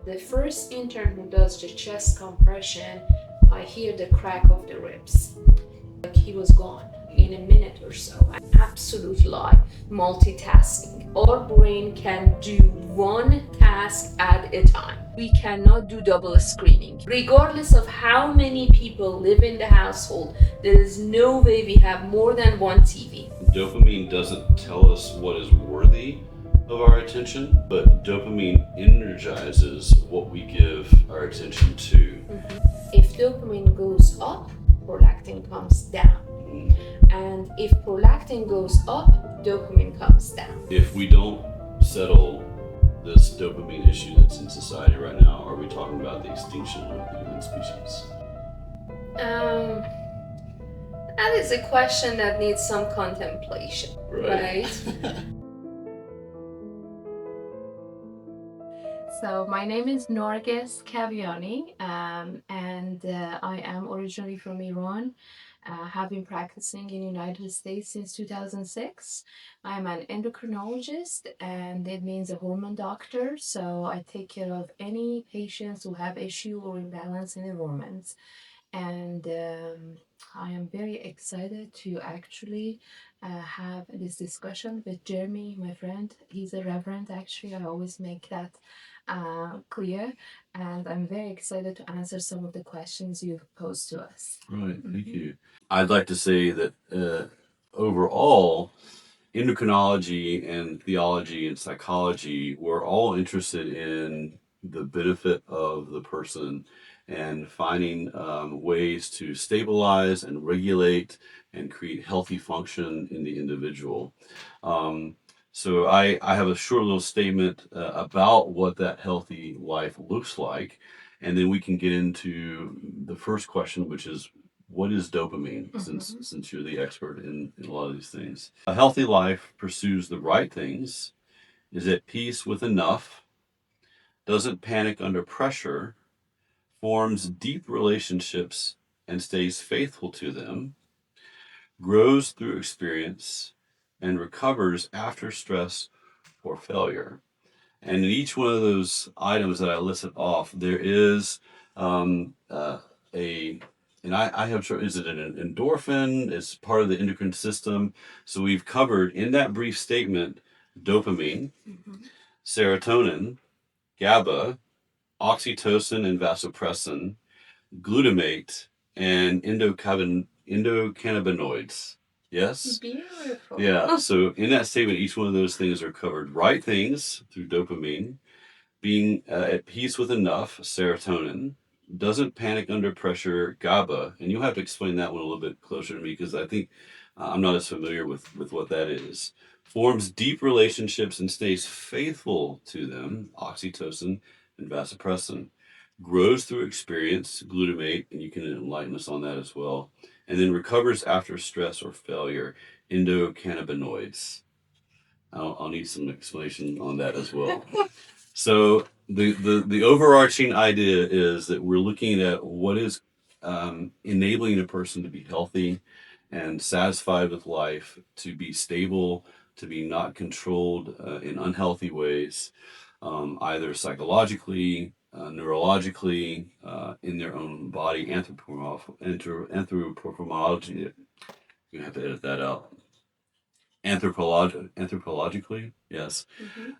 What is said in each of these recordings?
The first intern who does the chest compression, I hear the crack of the ribs. Like he was gone in a minute or so. Absolute lie. Multitasking. Our brain can do one task at a time. We cannot do double screening. Regardless of how many people live in the household, there is no way we have more than one TV. Dopamine doesn't tell us what is worthy of our attention, but dopamine energizes what we give our attention to. If dopamine goes up, prolactin comes down. And if prolactin goes up, dopamine comes down. If we don't settle this dopamine issue that's in society right now, are we talking about the extinction of the human species? That is a question that needs some contemplation, right? So my name is Nargess Kaviani, and I am originally from Iran. Have been practicing in the United States since 2006. I'm an endocrinologist, and that means a hormone doctor. So I take care of any patients who have issue or imbalance in their hormones. And I am very excited to actually have this discussion with Jeremy, my friend. He's a reverend, actually. I always make that clear. And I'm very excited to answer some of the questions you've posed to us. Right, thank you. I'd like to say that overall, endocrinology and theology and psychology, we're all interested in the benefit of the person and finding ways to stabilize and regulate and create healthy function in the individual. So I have a short little statement about what that healthy life looks like, and then we can get into the first question, which is, what is dopamine, since you're the expert in a lot of these things? A healthy life pursues the right things, is at peace with enough, doesn't panic under pressure, forms deep relationships and stays faithful to them, grows through experience, and recovers after stress or failure. And in each one of those items that I listed off, there is and I have, is it an endorphin? It's part of the endocrine system. So we've covered in that brief statement dopamine, serotonin, GABA, oxytocin and vasopressin, glutamate, and endocannabinoids. Yes? Beautiful. Yeah, so in that statement, each one of those things are covered. Right things through dopamine, being at peace with enough, serotonin, doesn't panic under pressure, GABA, and you'll have to explain that one a little bit closer to me because I think I'm not as familiar with what that is. Forms deep relationships and stays faithful to them, oxytocin and vasopressin. Grows through experience, glutamate, and you can enlighten us on that as well. And then recovers after stress or failure, endocannabinoids. I'll need some explanation on that as well. So the overarching idea is that we're looking at what is enabling a person to be healthy and satisfied with life, to be stable, to be not controlled in unhealthy ways, either psychologically, neurologically, in their own body, anthropomorphology. You have to edit that out. Anthropologically, yes.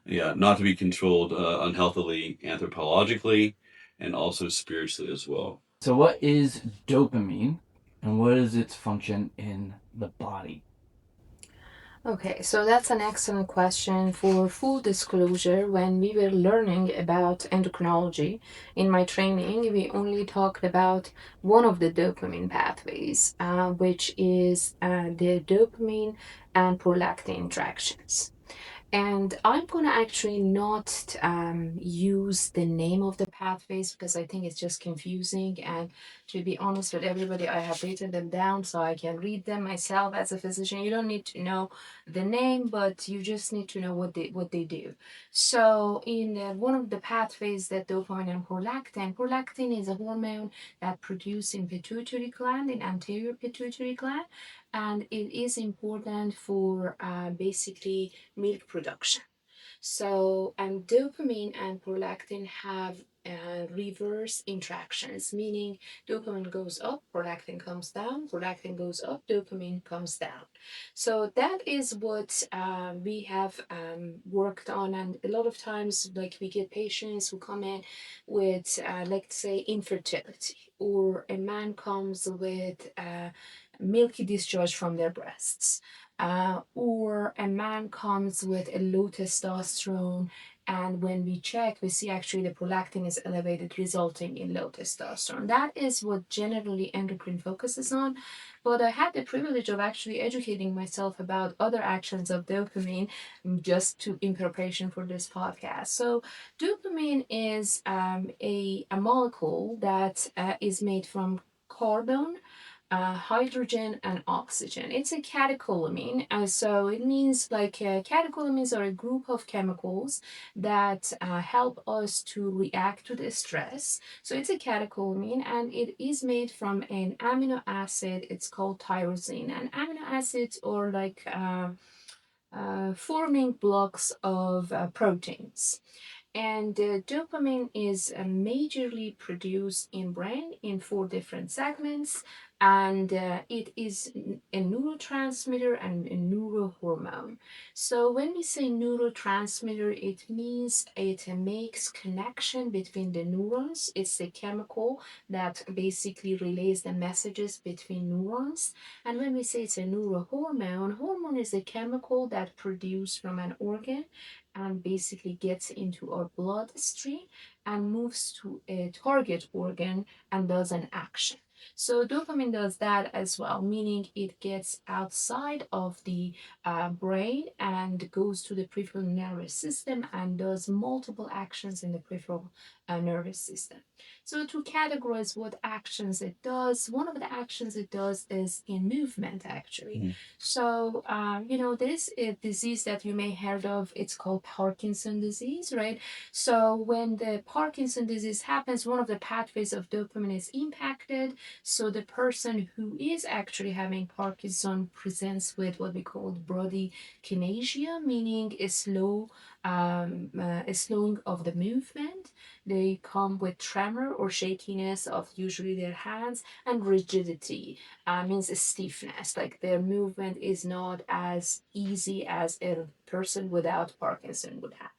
Yeah, not to be controlled unhealthily anthropologically and also spiritually as well. So what is dopamine and what is its function in the body? Okay, so that's an excellent question. For full disclosure, when we were learning about endocrinology in my training, we only talked about one of the dopamine pathways, which is the dopamine and prolactin interactions. And I'm going to actually not use the name of the pathways because I think it's just confusing. And to be honest with everybody, I have written them down so I can read them myself as a physician. You don't need to know the name, but you just need to know what they do. So in one of the pathways that dopamine and prolactin is a hormone that produced in pituitary gland, in anterior pituitary gland, and it is important for basically milk production. So, and dopamine and prolactin have reverse interactions, meaning dopamine goes up, prolactin comes down, prolactin goes up, dopamine comes down. So that is what we have worked on, and a lot of times, like we get patients who come in with, let's say, infertility, or a man comes with milky discharge from their breasts, or a man comes with a low testosterone, and when we check, we see actually the prolactin is elevated, resulting in low testosterone. That is what generally endocrine focuses on. But I had the privilege of actually educating myself about other actions of dopamine, just to in preparation for this podcast. So, dopamine is a molecule that is made from carbon, hydrogen, and oxygen. It's a catecholamine, so it means like catecholamines are a group of chemicals that help us to react to the stress. So it's a catecholamine, and it is made from an amino acid. It's called tyrosine, and amino acids are like forming blocks of proteins. And dopamine is majorly produced in brain in four different segments, and it is a neurotransmitter and a neurohormone. So when we say neurotransmitter, it means it makes connection between the neurons. It's a chemical that basically relays the messages between neurons. And when we say it's a neurohormone, hormone is a chemical that produced from an organ and basically gets into our bloodstream and moves to a target organ and does an action. So dopamine does that as well, meaning it gets outside of the brain and goes to the peripheral nervous system and does multiple actions in the peripheral nervous system. So to categorize what actions it does, one of the actions it does is in movement actually. So, there is a disease that you may heard of. It's called Parkinson disease, right? So, when the Parkinson disease happens, one of the pathways of dopamine is impacted. So, the person who is actually having Parkinson presents with what we call bradykinesia, meaning a slowing of the movement. They come with tremor or shakiness of usually their hands, and rigidity means stiffness, like their movement is not as easy as a person without Parkinson would have.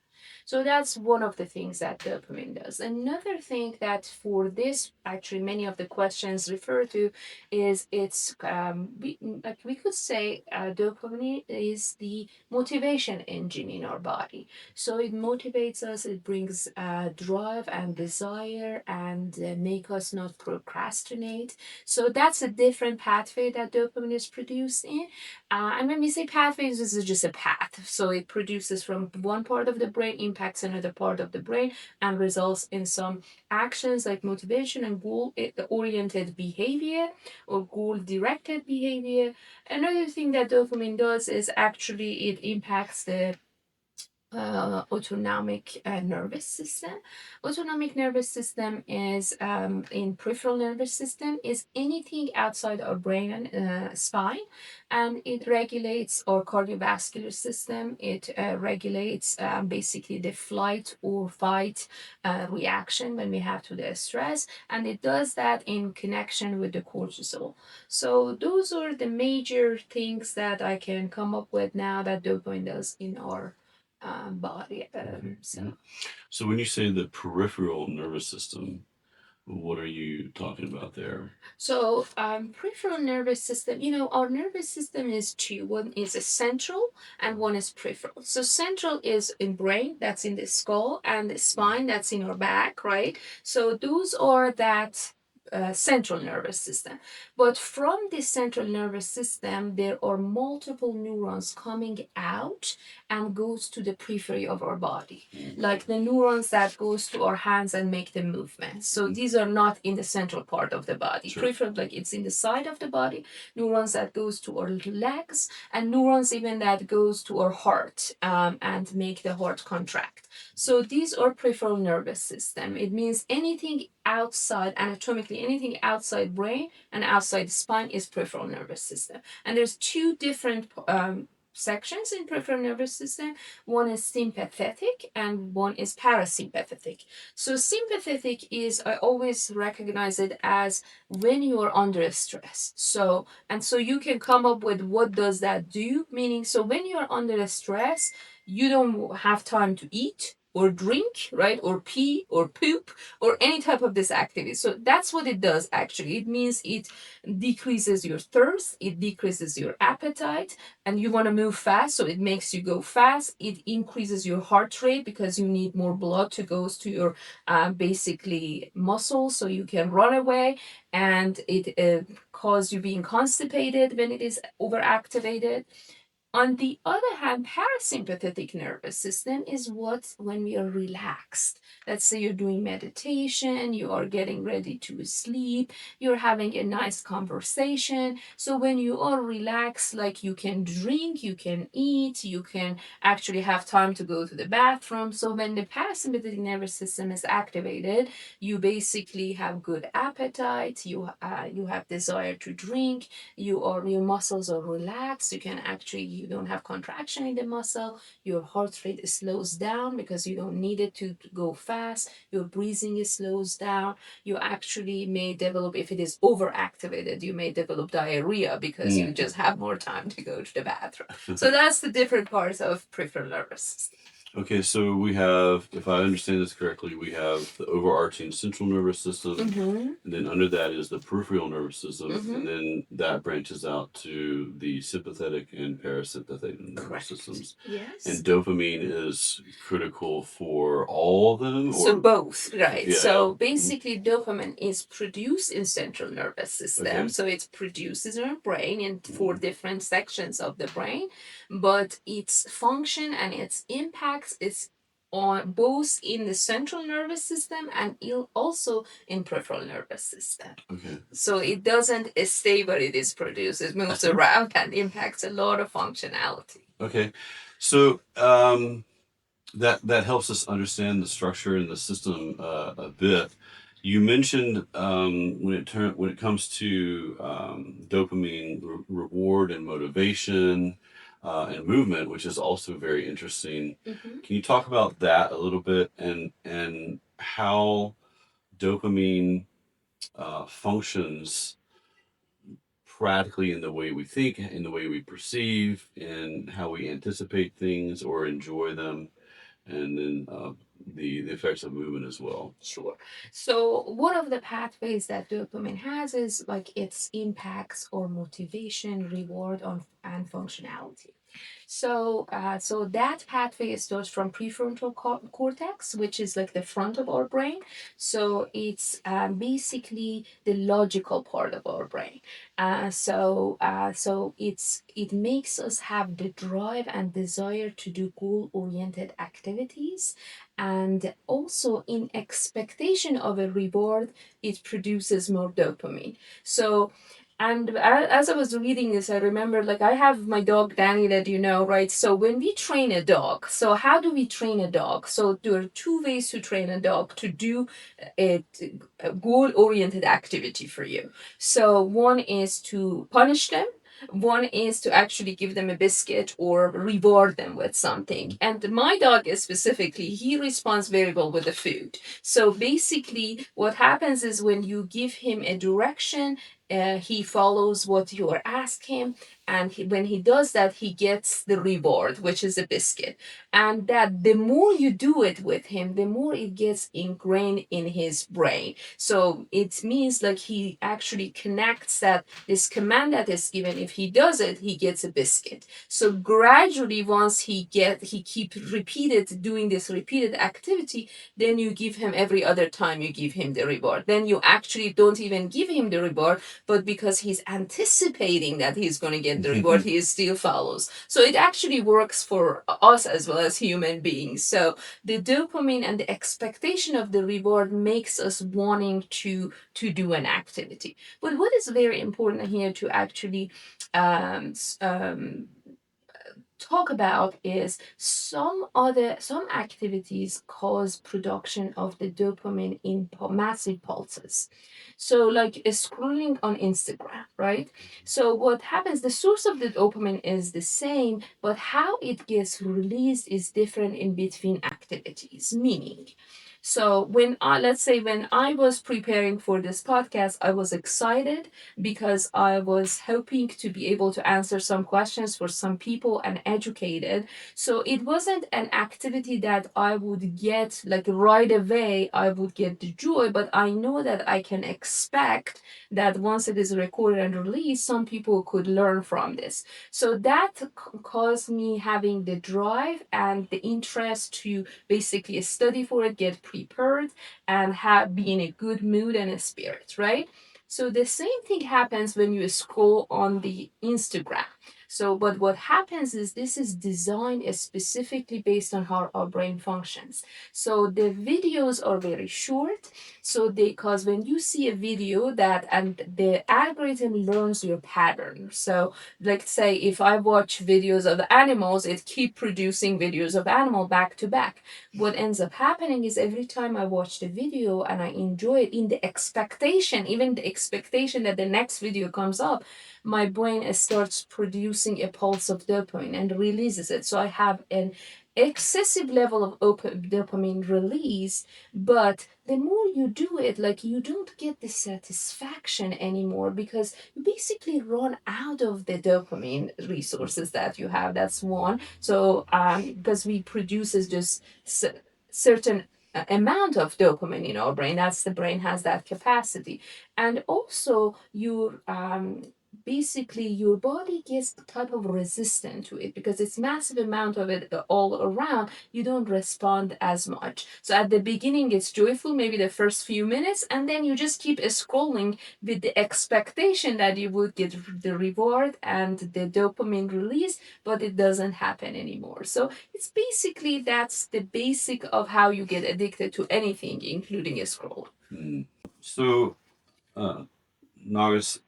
So that's one of the things that dopamine does. Another thing that for this, actually, many of the questions refer to is like we could say dopamine is the motivation engine in our body. So it motivates us, it brings drive and desire and make us not procrastinate. So that's a different pathway that dopamine is produced in. And when we say pathways, this is just a path. So it produces from one part of the brain, impacts another part of the brain, and results in some actions like motivation and goal oriented behavior or goal directed behavior. Another thing that dopamine does is actually it impacts the autonomic nervous system. Autonomic nervous system is in peripheral nervous system is anything outside our brain and spine, and it regulates our cardiovascular system. It regulates basically the flight or fight reaction when we have to the stress, and it does that in connection with the cortisol. So those are the major things that I can come up with now that dopamine does in our body. So when you say the peripheral nervous system, what are you talking about there? So, peripheral nervous system, our nervous system is two. One is a central and one is peripheral. So, central is in brain, that's in the skull, and the spine, that's in our back, right? So, those are that central nervous system. But from the central nervous system, there are multiple neurons coming out and goes to the periphery of our body, like the neurons that goes to our hands and make the movement. So these are not in the central part of the body. Sure. Peripheral, like it's in the side of the body. Neurons that goes to our legs, and neurons even that goes to our heart and make the heart contract. So these are peripheral nervous system. It means anything outside, anatomically, anything outside brain and outside spine is peripheral nervous system. And there's two different sections in peripheral nervous system. One is sympathetic and one is parasympathetic. So sympathetic is, I always recognize it as when you are under stress. So you can come up with what does that do, meaning so when you're under stress, you don't have time to eat or drink, right? Or pee or poop or any type of this activity. So that's what it does actually. It means it decreases your thirst, it decreases your appetite, and you want to move fast, so it makes you go fast. It increases your heart rate because you need more blood to go to your basically muscles so you can run away, and it causes you being constipated when it is overactivated. On the other hand, parasympathetic nervous system is what when we are relaxed. Let's say you're doing meditation, you are getting ready to sleep, you're having a nice conversation. So when you are relaxed, like you can drink, you can eat, you can actually have time to go to the bathroom. So when the parasympathetic nervous system is activated, you basically have good appetite, you have desire to drink, your muscles are relaxed, you don't have contraction in the muscle, your heart rate slows down because you don't need it to go fast, your breathing slows down. You actually may develop, if it is overactivated, you may develop diarrhea because you just have more time to go to the bathroom. So that's the different parts of peripheral nervous system. Okay, so we have, if I understand this correctly, we have the overarching central nervous system, and then under that is the peripheral nervous system, and then that branches out to the sympathetic and parasympathetic nervous systems. Yes. And dopamine is critical for all of them? So both, right? Yeah. So basically, dopamine is produced in central nervous system. Okay. So it's produced in our brain in four different sections of the brain, but its function and its impacts is on both in the central nervous system and also in peripheral nervous system. Okay. So it doesn't stay where it is produced; it moves around and impacts a lot of functionality. Okay, so that helps us understand the structure and the system a bit. You mentioned when it comes to dopamine reward and motivation and movement, which is also very interesting. Can you talk about that a little bit and how dopamine functions practically in the way we think, in the way we perceive, in how we anticipate things or enjoy them, and then the effects of movement as well? Sure. So one of the pathways that dopamine has is like its impacts or motivation, reward on and functionality. So that pathway starts from prefrontal cortex, which is like the front of our brain. So it's basically the logical part of our brain. It makes us have the drive and desire to do goal-oriented activities, and also in expectation of a reward, it produces more dopamine. So and as I was reading this, I remember like I have my dog Danny that you know, right? So when we train a dog, so how do we train a dog? So there are two ways to train a dog to do a goal-oriented activity for you. So one is to punish them. One is to actually give them a biscuit or reward them with something. And my dog is specifically, he responds very well with the food. So basically, what happens is when you give him a direction, he follows what you are asking him, and when he does that, he gets the reward, which is a biscuit. And that the more you do it with him, the more it gets ingrained in his brain. So it means like he actually connects that this command that is given, if he does it, he gets a biscuit. So gradually, once he keep doing this repeated activity, then you give him every other time you give him the reward. Then you actually don't even give him the reward, but because he's anticipating that he's going to get the reward, he still follows. So it actually works for us as well as human beings. So the dopamine and the expectation of the reward makes us wanting to do an activity. But what is very important here to actually talk about is some activities cause production of the dopamine in massive pulses. So like scrolling on Instagram, right? So what happens, the source of the dopamine is the same, but how it gets released is different in between activities. Meaning, so when I, let's say when I was preparing for this podcast, I was excited because I was hoping to be able to answer some questions for some people and educated. So it wasn't an activity that I would get like right away, I would get the joy, but I know that I can expect that once it is recorded and released, some people could learn from this. So that caused me having the drive and the interest to basically study for it, get prepared, and be in a good mood and a spirit, right? So the same thing happens when you scroll on the Instagram. So, but what happens is this is designed specifically based on how our brain functions. So the videos are very short. So they, cause when you see a video that, and the algorithm learns your pattern. So like say if I watch videos of animals, it keep producing videos of animal back to back. What ends up happening is every time I watch the video and I enjoy it in the expectation, even the expectation that the next video comes up, my brain starts producing a pulse of dopamine and releases it. So I have an excessive level of dopamine release, but the more you do it, like you don't get the satisfaction anymore because you basically run out of the dopamine resources that you have. That's one. So because we produces just certain amount of dopamine in our brain, that's the brain has that capacity. And also you basically your body gets type of resistant to it because it's massive amount of it all around. You don't respond as much. So at the beginning it's joyful, maybe the first few minutes, and then you just keep scrolling with the expectation that you would get the reward and the dopamine release, but it doesn't happen anymore. So it's basically that's the basic of how you get addicted to anything, including a scroll. So, uh, Nargis,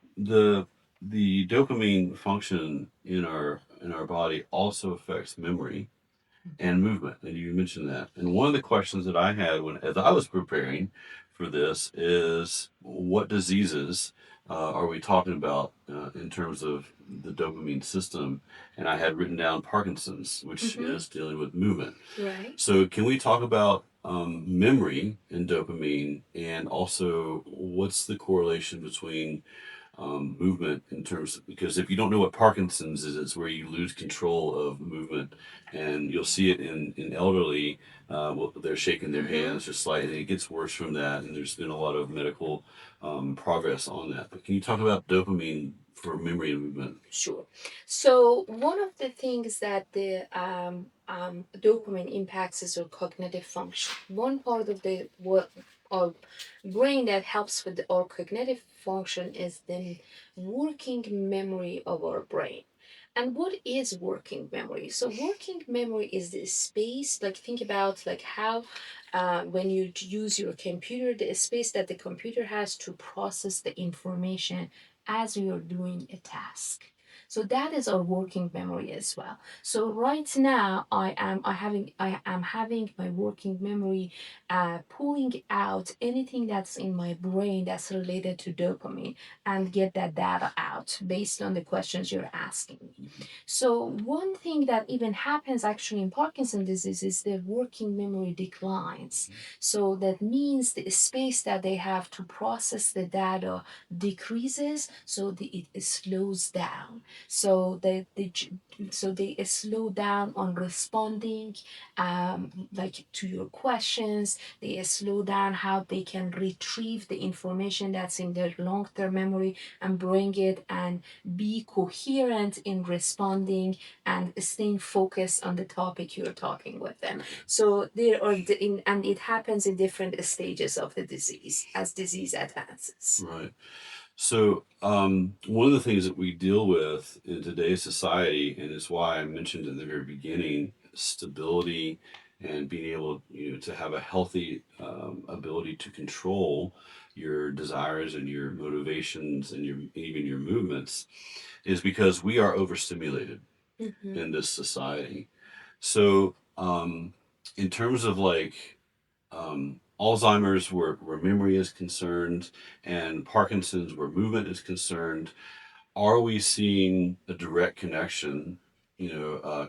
the dopamine function in our body also affects memory and movement, and you mentioned that. And one of the questions that I had when as I was preparing for this is, what diseases are we talking about in terms of the dopamine system? And I had written down Parkinson's, which is dealing with movement. Right. So, can we talk about memory and dopamine, and also what's the correlation between movement in terms of, because if you don't know what Parkinson's is, it's where you lose control of movement, and you'll see it in elderly. Well, they're shaking their hands just slightly. It gets worse from that, and there's been a lot of medical progress on that. But can you talk about dopamine for memory and movement? Sure. So one of the things that the dopamine impacts is our cognitive function. One part of the what our brain that helps with our cognitive function is the working memory of our brain. And what is working memory? So working memory is the space. Like think about like how when you use your computer, the space that the computer has to process the information as you're doing a task. So that is our working memory as well. So right now I am having my working memory pulling out anything that's in my brain that's related to dopamine and get that data out based on the questions you're asking me. So one thing that even happens actually in Parkinson disease is the working memory declines. So that means the space that they have to process the data decreases, so it slows down. So they slow down on responding like to your questions. They slow down how they can retrieve the information that's in their long-term memory and bring it and be coherent in responding and staying focused on the topic you're talking with them. So there are and it happens in different stages of the disease as disease advances. Right. So, one of the things that we deal with in today's society, and it's why I mentioned in the very beginning, stability and being able, to have a healthy ability to control your desires and your motivations and even your movements, is because we are overstimulated. in this society. So, in terms of like Alzheimer's, where memory is concerned, and Parkinson's, where movement is concerned, are we seeing a direct connection,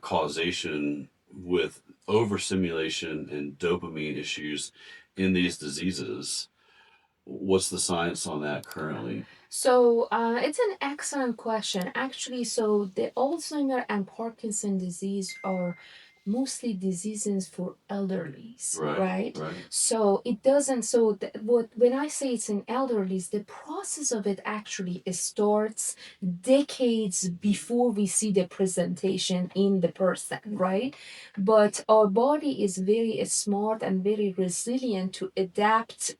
causation with overstimulation and dopamine issues in these diseases? What's the science on that currently? So it's an excellent question. Actually, so the Alzheimer and Parkinson disease are mostly diseases for elderlies, right? Right. So it doesn't. So what when I say it's in elderlies, the process of it actually starts decades before we see the presentation in the person, right? But our body is very smart and very resilient to adapt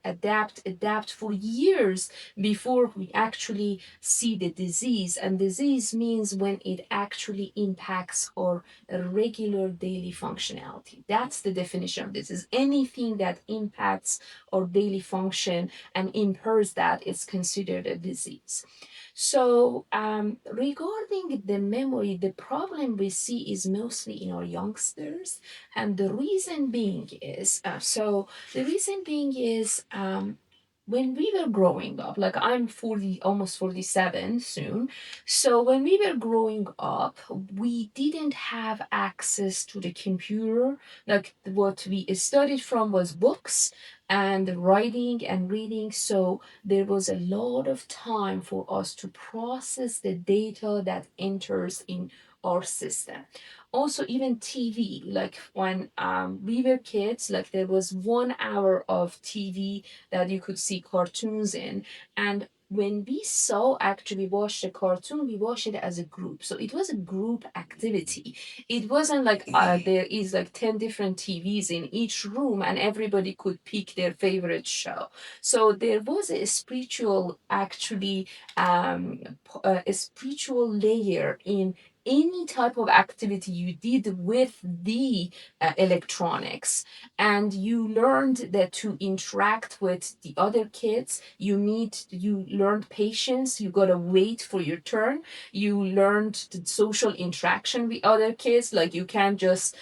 for years before we actually see the disease. And disease means when it actually impacts our regular daily functionality. That's the definition of this. Is anything that impacts our daily function and impairs that is considered a disease. So, regarding the memory, the problem we see is mostly in our youngsters, and the reason being is when we were growing up, like I'm 40, almost 47 soon. So when we were growing up, we didn't have access to the computer. Like what we studied from was books and writing and reading. So there was a lot of time for us to process the data that enters in our system. Also, even TV, like when we were kids, like there was 1 hour of TV that you could see cartoons in. And when we saw actually watch the cartoon, we watched it as a group. So it was a group activity. It wasn't like there is like 10 different TVs in each room and everybody could pick their favorite show. So there was a spiritual, actually, a spiritual layer in any type of activity you did with the electronics, and you learned that to interact with the other kids, you learned patience, you gotta wait for your turn, you learned the social interaction with other kids, like you can't just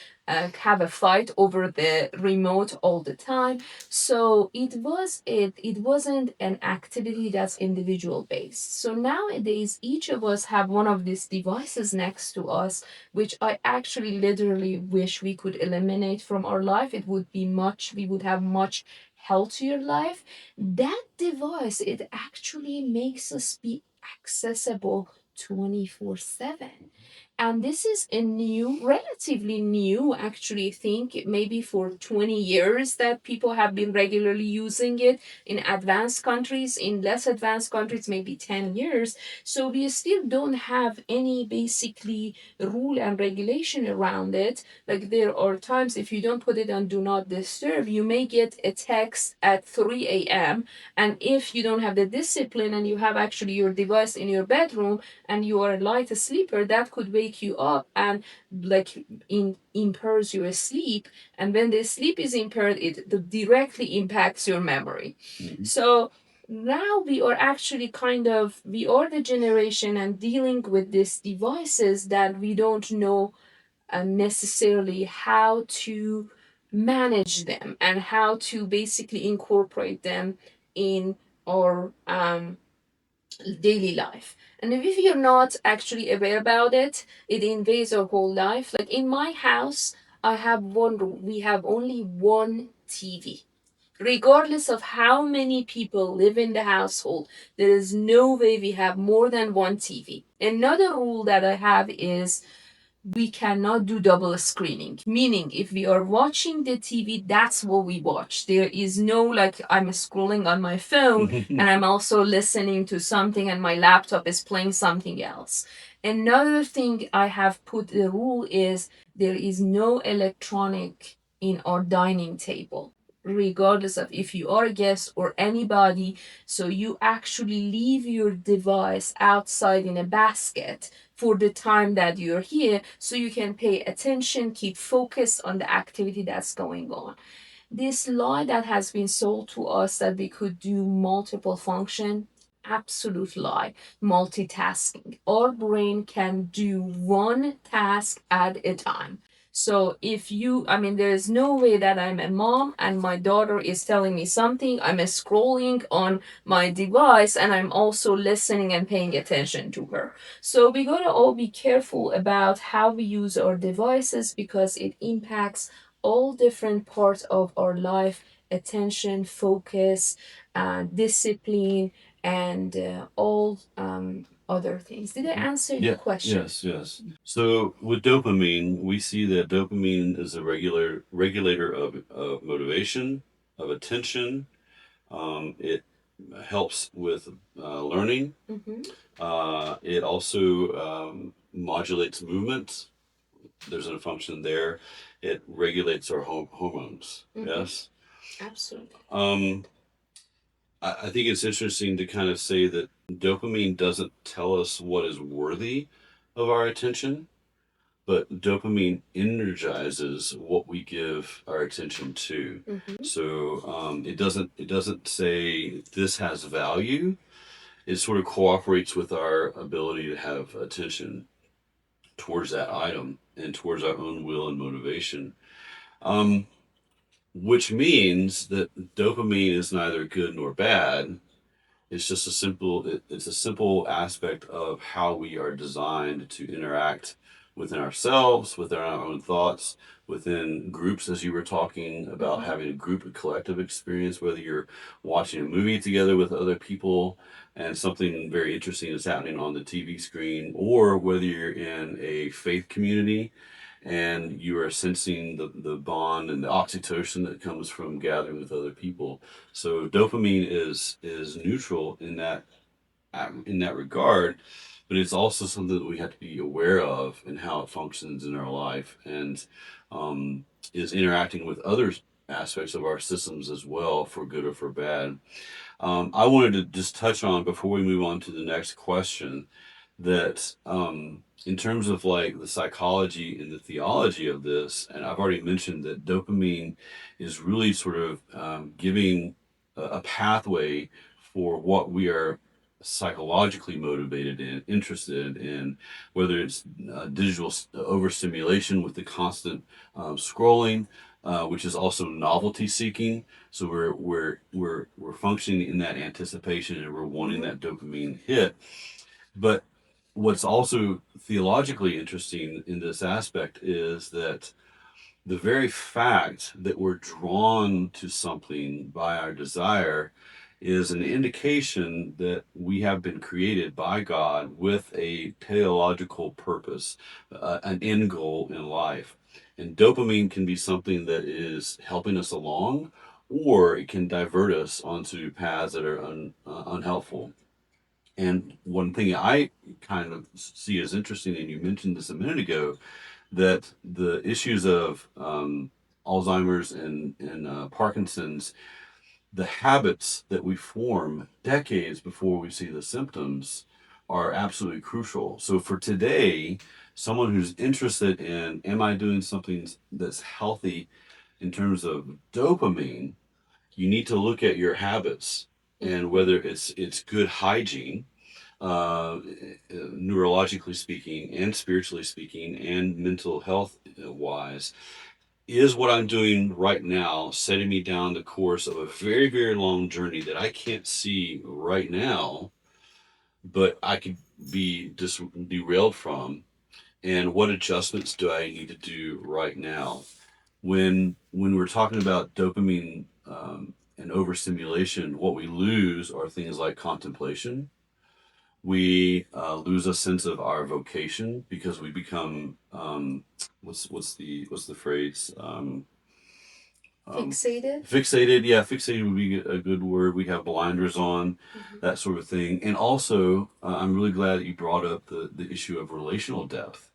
have a fight over the remote all the time. So it wasn't an activity that's individual based. So nowadays each of us have one of these devices next to us, which I actually literally wish we could eliminate from our life. It would be much, we would have much healthier life. That device, it actually makes us be accessible 24/7. And this is a new, relatively new, actually, think maybe for 20 years that people have been regularly using it in advanced countries. In less advanced countries, maybe 10 years. So we still don't have any basically rule and regulation around it. Like there are times if you don't put it on do not disturb, you may get a text at 3 a.m. And if you don't have the discipline and you have actually your device in your bedroom and you are a light sleeper, that could wake you up and like impairs your sleep. And when the sleep is impaired, it directly impacts your memory. Mhm. So now we are actually we are the generation and dealing with these devices that we don't know necessarily how to manage them and how to basically incorporate them in our daily life. And if you're not actually aware about it, it invades our whole life. Like in my house, I have one rule. We have only one TV. Regardless of how many people live in the household, there is no way we have more than one TV. Another rule that I have is we cannot do double screening, meaning if we are watching the TV, that's what we watch. There is no like I'm scrolling on my phone and I'm also listening to something and my laptop is playing something else. Another thing I have put the rule is there is no electronic in our dining table, regardless of if you are a guest or anybody. So you actually leave your device outside in a basket for the time that you're here so you can pay attention, keep focused on the activity that's going on. This lie that has been sold to us that we could do multiple function, absolute lie. Multitasking. Our brain can do one task at a time. So if you, I mean, there's no way that I'm a mom and my daughter is telling me something, I'm scrolling on my device and I'm also listening and paying attention to her. So we gotta all be careful about how we use our devices because it impacts all different parts of our life: attention, focus, discipline, and all other things. Did I answer your question? Yes. So with dopamine, we see that dopamine is a regulator of motivation, of attention. It helps with learning. Mm-hmm. It also modulates movement. There's a function there. It regulates our hormones. Mm-hmm. Yes. Absolutely. I think it's interesting to kind of say that dopamine doesn't tell us what is worthy of our attention, but dopamine energizes what we give our attention to. Mm-hmm. So it doesn't say this has value. It sort of cooperates with our ability to have attention towards that item and towards our own will and motivation. Um, which means that dopamine is neither good nor bad. It's just it's a simple aspect of how we are designed to interact within ourselves, within our own thoughts, within groups, as you were talking about Mm-hmm. having a group, a collective experience, whether you're watching a movie together with other people and something very interesting is happening on the TV screen, or whether you're in a faith community and you are sensing the bond and the oxytocin that comes from gathering with other people. So dopamine is neutral in that regard, but it's also something that we have to be aware of and how it functions in our life and um, is interacting with other aspects of our systems as well, for good or for bad. I wanted to just touch on before we move on to the next question that in terms of like the psychology and the theology of this, and I've already mentioned that dopamine is really sort of giving a pathway for what we are psychologically motivated in, interested in, whether it's digital overstimulation with the constant scrolling, which is also novelty seeking. So we're functioning in that anticipation and we're wanting Mm-hmm. that dopamine hit. But what's also theologically interesting in this aspect is that the very fact that we're drawn to something by our desire is an indication that we have been created by God with a teleological purpose, an end goal in life. And dopamine can be something that is helping us along, or it can divert us onto paths that are unhelpful. And one thing I kind of see as interesting, and you mentioned this a minute ago, that the issues of Alzheimer's and Parkinson's, the habits that we form decades before we see the symptoms are absolutely crucial. So for today, someone who's interested in, am I doing something that's healthy in terms of dopamine, you need to look at your habits and whether it's good hygiene, neurologically speaking and spiritually speaking and mental health wise, is what I'm doing right now setting me down the course of a very, very long journey that I can't see right now, but I could be derailed from? And what adjustments do I need to do right now? When we're talking about dopamine and overstimulation, what we lose are things like contemplation. We lose a sense of our vocation because we become what's the phrase Fixated. fixated. Yeah, fixated would be a good word. We have blinders on, Mm-hmm. that sort of thing. And also, I'm really glad that you brought up the issue of relational depth,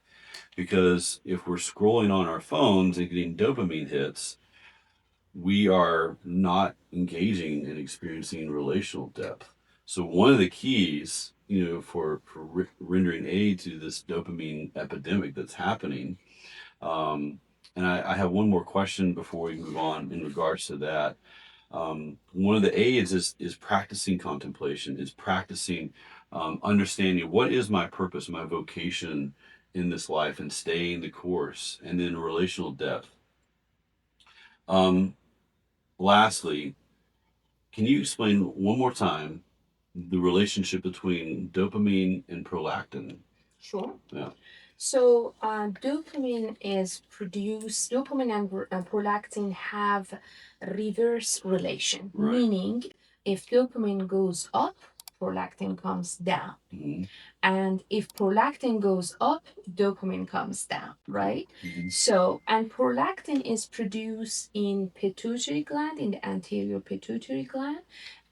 because if we're scrolling on our phones and getting dopamine hits, we are not engaging and experiencing relational depth. So one of the keys, for rendering aid to this dopamine epidemic that's happening, um, and I have one more question before we move on in regards to that. One of the aids is practicing contemplation, is practicing understanding what is my purpose, my vocation in this life, and staying the course, and then relational depth. Lastly, can you explain one more time the relationship between dopamine and prolactin? Sure. Yeah. So, dopamine and prolactin have reverse relation, Right. meaning if dopamine goes up, prolactin comes down. Mm-hmm. And if prolactin goes up, dopamine comes down, right? Mm-hmm. So, and prolactin is produced in pituitary gland, in the anterior pituitary gland.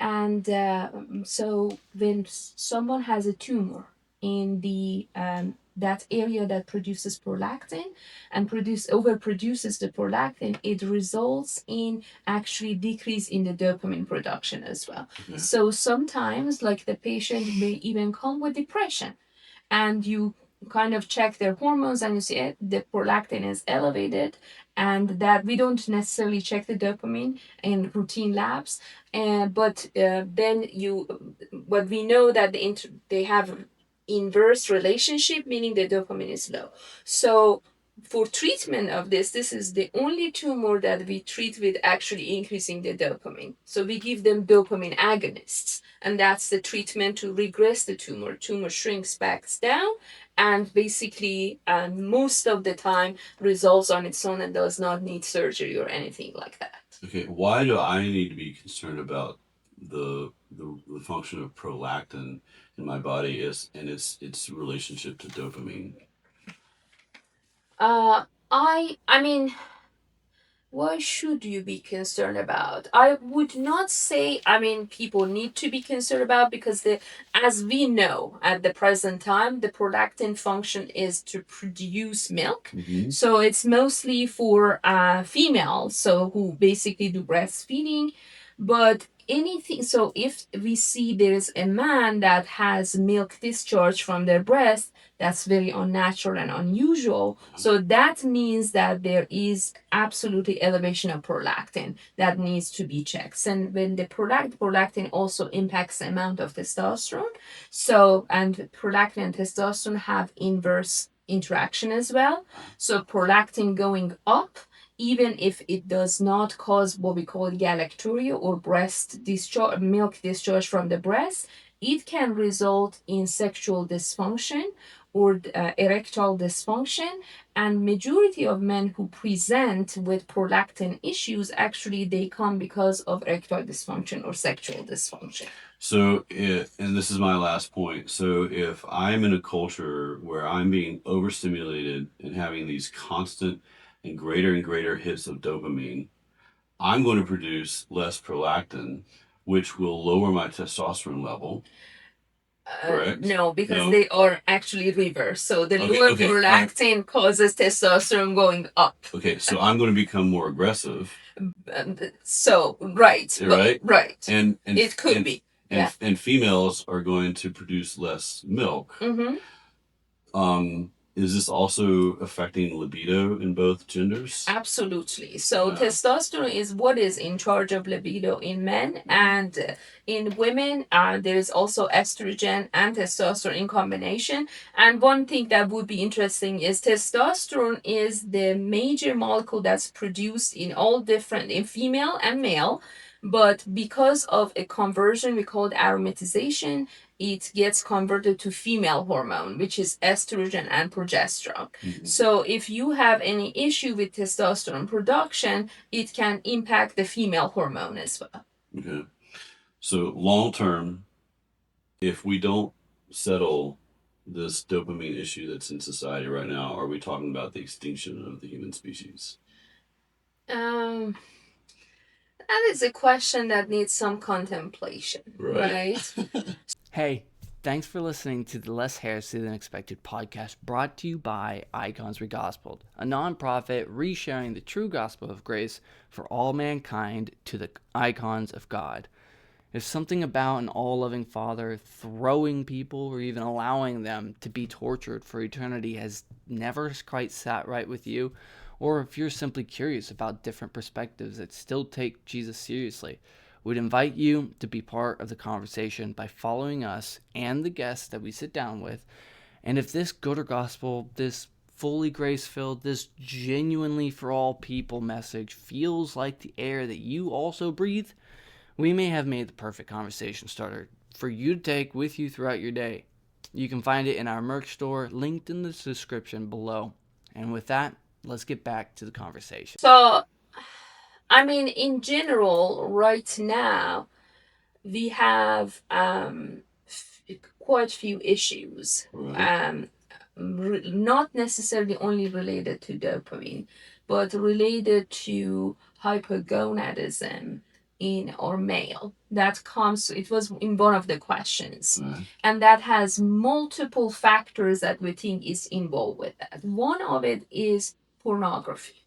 And so when someone has a tumor in the that area that produces prolactin and overproduces the prolactin, it results in actually decrease in the dopamine production as well. Okay. So sometimes, like the patient may even come with depression, and you kind of check their hormones and you see the prolactin is elevated, and that we don't necessarily check the dopamine in routine labs, but then what we know that they have inverse relationship, meaning the dopamine is low. So for treatment of this is the only tumor that we treat with actually increasing the dopamine. So we give them dopamine agonists, and that's the treatment to regress the tumor. Tumor shrinks back down, and basically, most of the time, resolves on its own and does not need surgery or anything like that. Okay, why do I need to be concerned about the function of prolactin in my body and its relationship to dopamine? I mean, why should you be concerned about? I would not say, I mean, people need to be concerned about, because as we know at the present time, the prolactin function is to produce milk. Mm-hmm. So it's mostly for females, so who basically do breastfeeding. But anything, so if we see there's a man that has milk discharge from their breast, that's very unnatural and unusual. So that means that there is absolutely elevation of prolactin that needs to be checked. And when the prolactin also impacts the amount of testosterone. So, and prolactin and testosterone have inverse interaction as well. So prolactin going up, even if it does not cause what we call galacturia or breast discharge, milk discharge from the breast, it can result in sexual dysfunction or erectile dysfunction. And majority of men who present with prolactin issues, actually they come because of erectile dysfunction or sexual dysfunction. So, and this is my last point. So, if I'm in a culture where I'm being overstimulated and having these constant and greater hits of dopamine, I'm going to produce less prolactin, which will lower my testosterone level. Correct? No, because they are actually reverse. So the lower prolactin causes testosterone going up. Okay, so I'm going to become more aggressive. So right, right, and it could be. And females are going to produce less milk. Mm-hmm. Is this also affecting libido in both genders? Absolutely. So testosterone is what is in charge of libido in men, and in women, there is also estrogen and testosterone in combination. And one thing that would be interesting is testosterone is the major molecule that's produced in all different, in female and male. But because of a conversion we call aromatization, it gets converted to female hormone, which is estrogen and progesterone. Mm-hmm. So if you have any issue with testosterone production, it can impact the female hormone as well. Okay. So long term, if we don't settle this dopamine issue that's in society right now, are we talking about the extinction of the human species? That is a question that needs some contemplation, right? Hey, thanks for listening to the Less Heresy Than Expected podcast, brought to you by Icons Regospeled, a nonprofit resharing the true gospel of grace for all mankind to the icons of God. There's something about an all-loving Father throwing people or even allowing them to be tortured for eternity has never quite sat right with you, or if you're simply curious about different perspectives that still take Jesus seriously. We'd invite you to be part of the conversation by following us and the guests that we sit down with. And if this Gooder Gospel, this fully grace-filled, this genuinely for all people message feels like the air that you also breathe, we may have made the perfect conversation starter for you to take with you throughout your day. You can find it in our merch store, linked in the description below. And with that, let's get back to the conversation. So, I mean, in general, right now, we have quite a few issues. Right. Not necessarily only related to dopamine, but related to hypogonadism in our male. That comes, it was in one of the questions. Right. And that has multiple factors that we think is involved with that. One of it is pornography.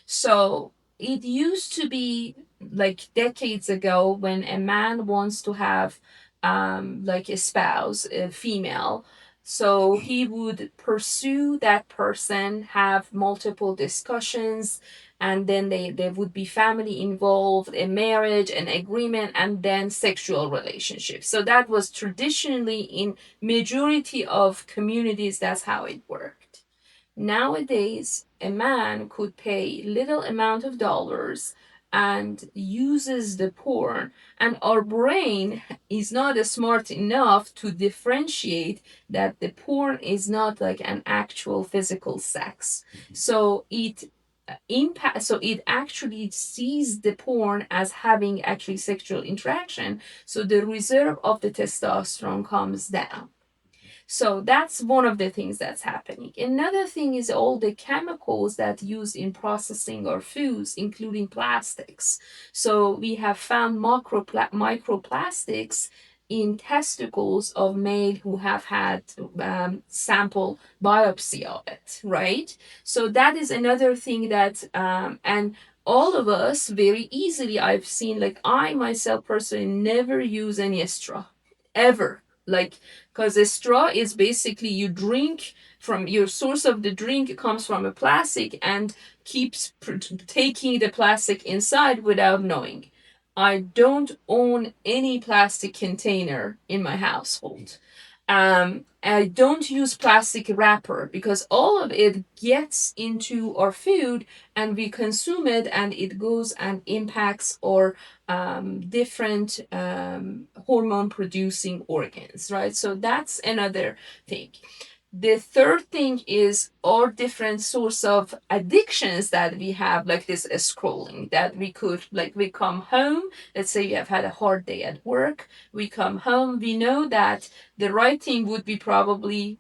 So it used to be like decades ago when a man wants to have like a spouse, a female. So he would pursue that person, have multiple discussions, and then there would be family involved, a marriage, an agreement, and then sexual relationships. So that was traditionally in majority of communities, that's how it worked. Nowadays, a man could pay little amount of dollars and uses the porn, and our brain is not smart enough to differentiate that the porn is not like an actual physical sex. So it actually sees the porn as having actually sexual interaction, so the reserve of the testosterone comes down. So that's one of the things that's happening. Another thing is all the chemicals that used in processing our foods, including plastics. So we have found microplastics in testicles of male who have had sample biopsy of it, right? So that is another thing that, and all of us very easily, I've seen, like I myself personally never use any straw, ever. Like, because a straw is basically you drink from your source of the drink comes from a plastic and keeps taking the plastic inside without knowing. I don't own any plastic container in my household. I don't use plastic wrapper because all of it gets into our food and we consume it, and it goes and impacts our different hormone producing organs, right? So that's another thing. The third thing is all different source of addictions that we have, like this scrolling, that we could, like, we come home, let's say you have had a hard day at work, we come home, we know that the right thing would be probably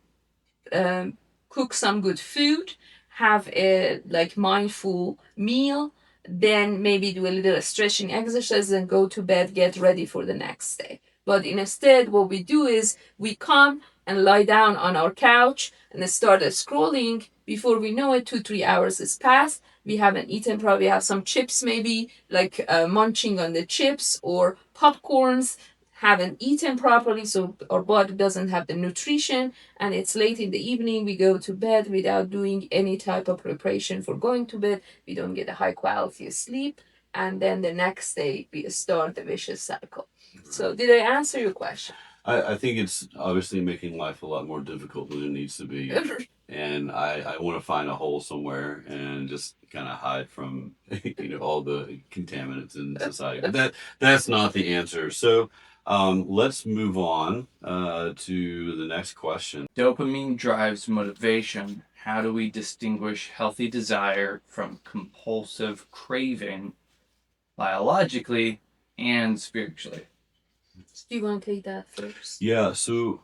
cook some good food, have a like mindful meal, then maybe do a little stretching exercise and go to bed, get ready for the next day. But instead, what we do is we come and lie down on our couch and start scrolling. Before we know it, 2 3 hours is passed. We haven't eaten, probably have some chips, maybe like munching on the chips or popcorns, haven't eaten properly, so our body doesn't have the nutrition, and it's late in the evening. We go to bed without doing any type of preparation for going to bed. We don't get a high quality of sleep, and then the next day we start the vicious cycle. So, did I answer your question? I think it's obviously making life a lot more difficult than it needs to be. And I want to find a hole somewhere and just kind of hide from all the contaminants in society. But that's not the answer. So let's move on to the next question. Dopamine drives motivation. How do we distinguish healthy desire from compulsive craving biologically and spiritually? Do you want to take that first? Yeah, so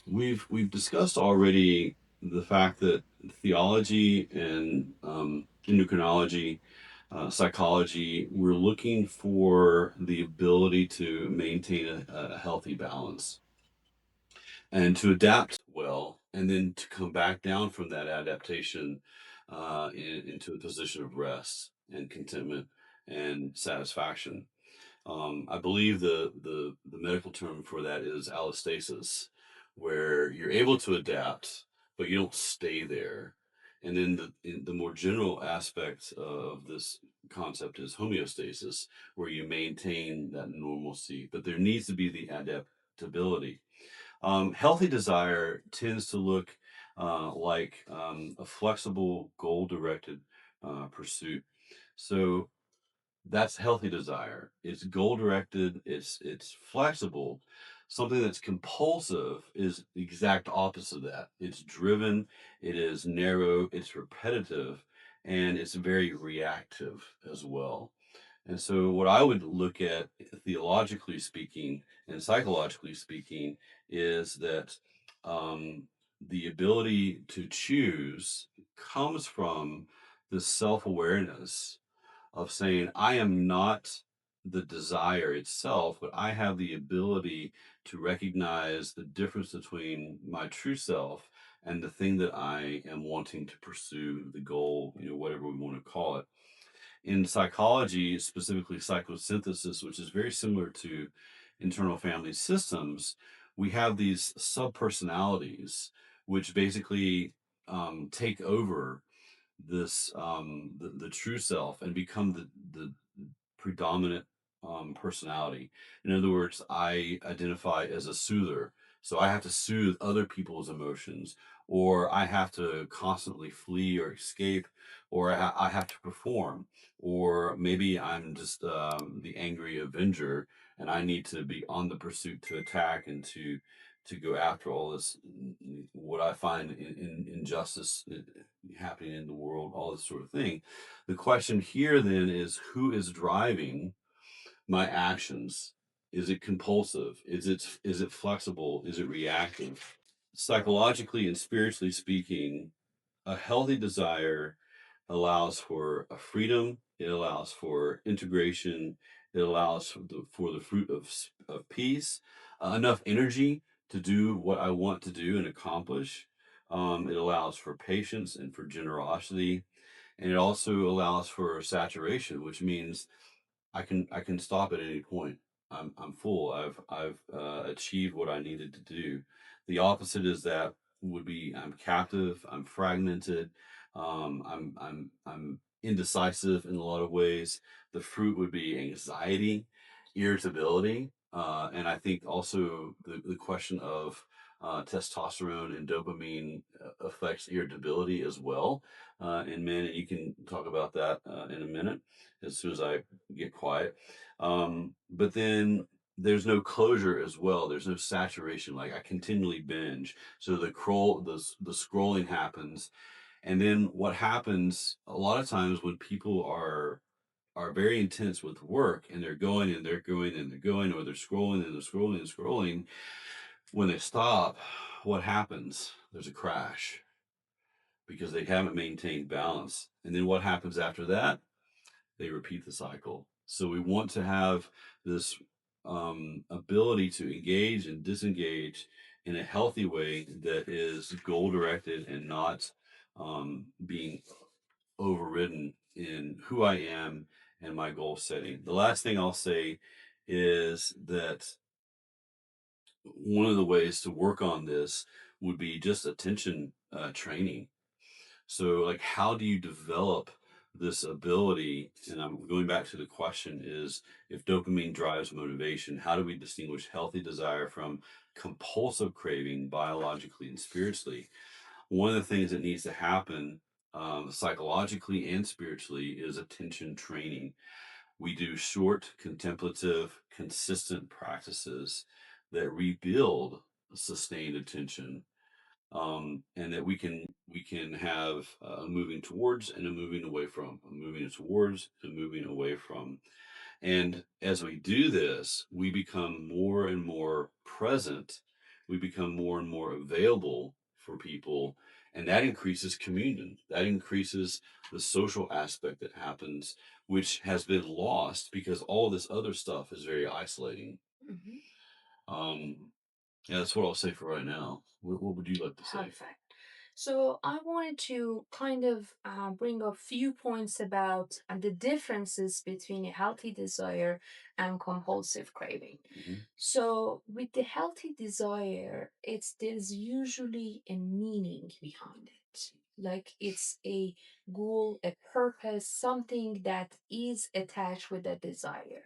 we've discussed already the fact that theology and endocrinology, psychology, we're looking for the ability to maintain a healthy balance and to adapt well, and then to come back down from that adaptation into a position of rest and contentment and satisfaction. I believe the medical term for that is allostasis, where you're able to adapt, but you don't stay there. And then the more general aspects of this concept is homeostasis, where you maintain that normalcy, but there needs to be the adaptability. Healthy desire tends to look like a flexible, goal-directed pursuit. So that's healthy desire. It's goal-directed. It's flexible. Something that's compulsive is the exact opposite of that. It's driven. It is narrow. It's repetitive, and it's very reactive as well. And so, what I would look at, theologically speaking and psychologically speaking, is that the ability to choose comes from the self awareness of saying, I am not the desire itself, but I have the ability to recognize the difference between my true self and the thing that I am wanting to pursue, the goal, whatever we want to call it. In psychology, specifically psychosynthesis, which is very similar to internal family systems, we have these subpersonalities, which basically take over the true self and become the predominant personality. In other words, I identify as a soother, so I have to soothe other people's emotions, or I have to constantly flee or escape, or I have to perform, or maybe I'm just the angry avenger and I need to be on the pursuit to attack and to go after all this, what I find in injustice happening in the world, all this sort of thing. The question here then is, who is driving my actions? Is it compulsive? Is it flexible? Is it reactive? Psychologically and spiritually speaking, a healthy desire allows for a freedom. It allows for integration. It allows for the fruit of peace, enough energy to do what I want to do and accomplish. It allows for patience and for generosity, and it also allows for saturation, which means I can stop at any point. I'm full. I've achieved what I needed to do. The opposite is that would be I'm captive. I'm fragmented. I'm indecisive in a lot of ways. The fruit would be anxiety, irritability, and I think also the question of testosterone and dopamine affects irritability as well in men, and you can talk about that in a minute as soon as I get quiet. But then there's no closure as well. There's no saturation. Like I continually binge. So the scrolling happens, and then what happens a lot of times when people are very intense with work and they're going and they're going and they're going, or they're scrolling and they're scrolling and scrolling. When they stop, what happens? There's a crash because they haven't maintained balance. And then what happens after that? They repeat the cycle. So we want to have this ability to engage and disengage in a healthy way that is goal directed and not being overridden in who I am and my goal setting. The last thing I'll say is that one of the ways to work on this would be just attention training. So, like, how do you develop this ability? And I'm going back to the question is, if dopamine drives motivation, how do we distinguish healthy desire from compulsive craving biologically and spiritually? One of the things that needs to happen psychologically and spiritually is attention training. We do short, contemplative, consistent practices that rebuild sustained attention, and that we can have a moving towards and a moving away from, a moving towards and moving away from. And as we do this, we become more and more present. We become more and more available for people, and that increases communion. That increases the social aspect that happens, which has been lost because all this other stuff is very isolating. Mhm. Um, yeah, that's what I'll say for right now. What would you like to say? Perfect. So I wanted to kind of bring up few points about the differences between a healthy desire and compulsive craving. Mhm. So with the healthy desire, there's usually a meaning behind it. like it's a goal, a purpose, something that is attached with a desire.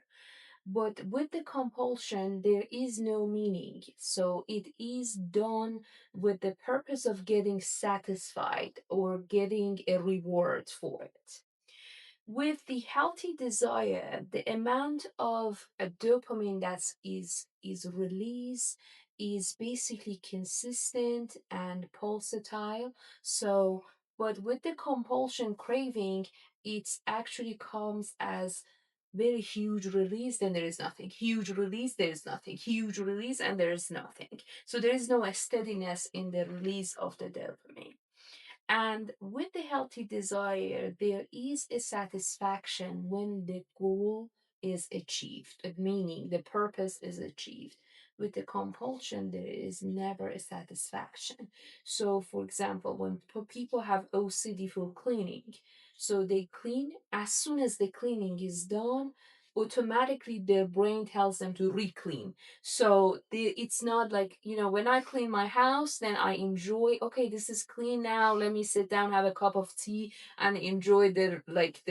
But with the compulsion, there is no meaning. So it is done with the purpose of getting satisfied or getting a reward for it. With the healthy desire, the amount of a dopamine that is released is basically consistent and pulsatile. So, but with the compulsion craving, it actually comes as very huge release, then there is nothing. Huge release, there is nothing. Huge release, and there is nothing. So there is no steadiness in the release of the dopamine. And with the healthy desire, there is a satisfaction when the goal is achieved, meaning the purpose is achieved. With the compulsion, there is never a satisfaction. So, for example, when people have OCD for cleaning, so they clean, as soon as the cleaning is done, automatically their brain tells them to re-clean. So it's not like, when I clean my house, then I enjoy, okay, this is clean now. Let me sit down, have a cup of tea, and enjoy the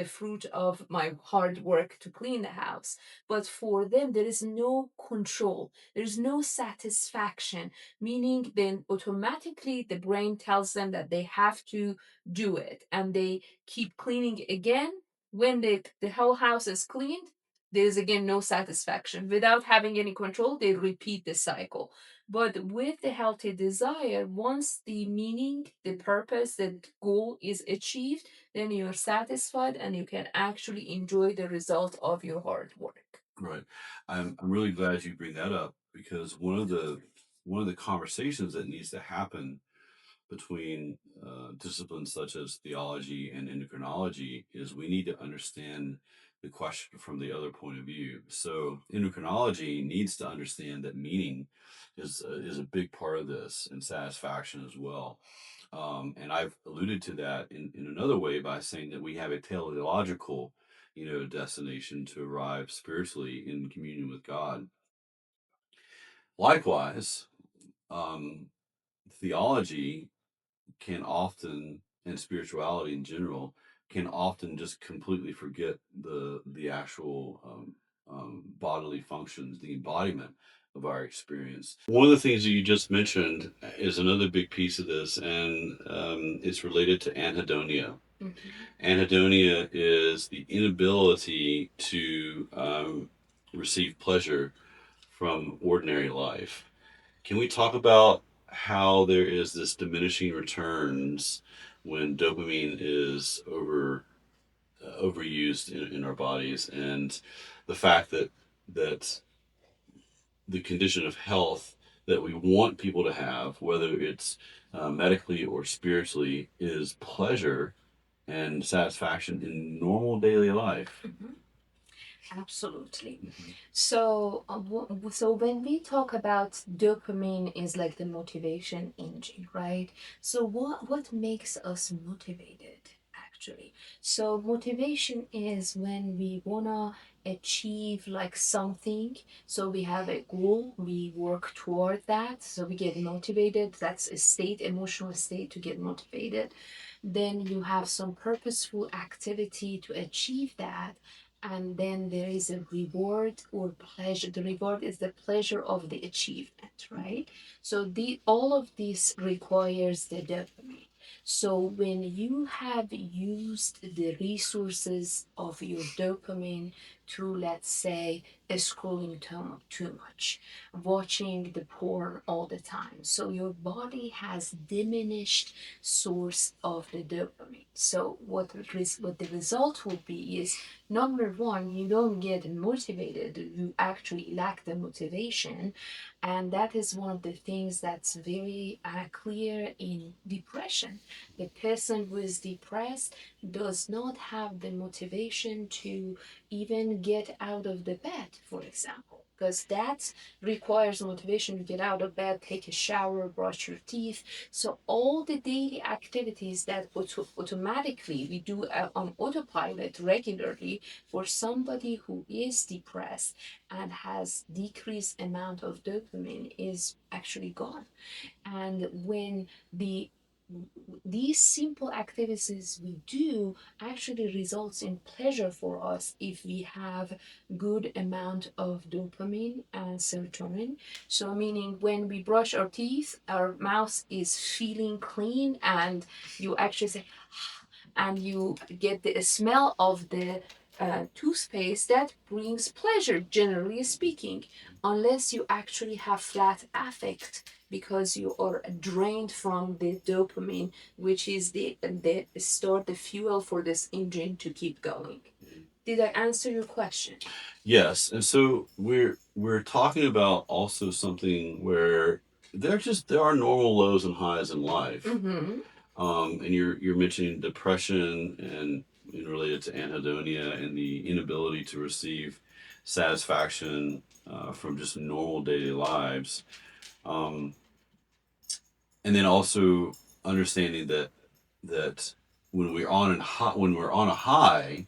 fruit of my hard work to clean the house. But for them, there is no control. There's no satisfaction, meaning then automatically the brain tells them that they have to do it. And they keep cleaning again. When the whole house is cleaned, there is again no satisfaction. Without having any control, they repeat the cycle. But with the healthy desire, once the meaning, the purpose, the goal is achieved, then you're satisfied and you can actually enjoy the result of your hard work. Right. I'm really glad you bring that up, because one of the conversations that needs to happen between disciplines such as theology and endocrinology is we need to understand the question from the other point of view. So endocrinology needs to understand that meaning is a big part of this, and satisfaction as well. And I've alluded to that in another way by saying that we have a teleological, destination to arrive spiritually in communion with God. Likewise, um, theology can often, and spirituality in general, can often just completely forget the actual bodily functions, the embodiment of our experience. One of the things that you just mentioned is another big piece of this, and it's related to anhedonia. Anhedonia is the inability to receive pleasure from ordinary life. Can we talk about how there is this diminishing returns when dopamine is overused in our bodies, and the fact that the condition of health that we want people to have, whether it's medically or spiritually, is pleasure and satisfaction in normal daily life. Absolutely. So, so when we talk about dopamine is like the motivation engine, right? So what makes us motivated actually? So motivation is when we wanna achieve like something. So we have a goal, we work toward that. So we get motivated. That's a state, emotional state to get motivated. Then you have some purposeful activity to achieve that, and then there is a reward or pleasure. The reward is the pleasure of the achievement, right? So all of this requires the dopamine. So when you have used the resources of your dopamine to, let's say, scrolling too much, watching the porn all the time, so your body has diminished source of the dopamine. So what the result would be is, number one, you don't get motivated, you actually lack the motivation. And that is one of the things that's very clear in depression. The person who is depressed does not have the motivation to even get out of the bed, for example, because that requires motivation to get out of bed, take a shower, brush your teeth. So all the daily activities that automatically we do on autopilot regularly, for somebody who is depressed and has decreased amount of dopamine, is actually gone. And when the these simple activities we do actually results in pleasure for us if we have good amount of dopamine and serotonin. So meaning when we brush our teeth, our mouth is feeling clean, and you actually say and you get the smell of the toothpaste, that brings pleasure, generally speaking, unless you actually have flat affect because you are drained from the dopamine, which is the fuel for this engine to keep going. Did I answer your question? Yes, and so we're talking about also something where there are normal lows and highs in life. Mm-hmm. And you're mentioning depression and related to anhedonia and the inability to receive satisfaction from just normal daily lives. Um, and then also understanding that when we're on a high,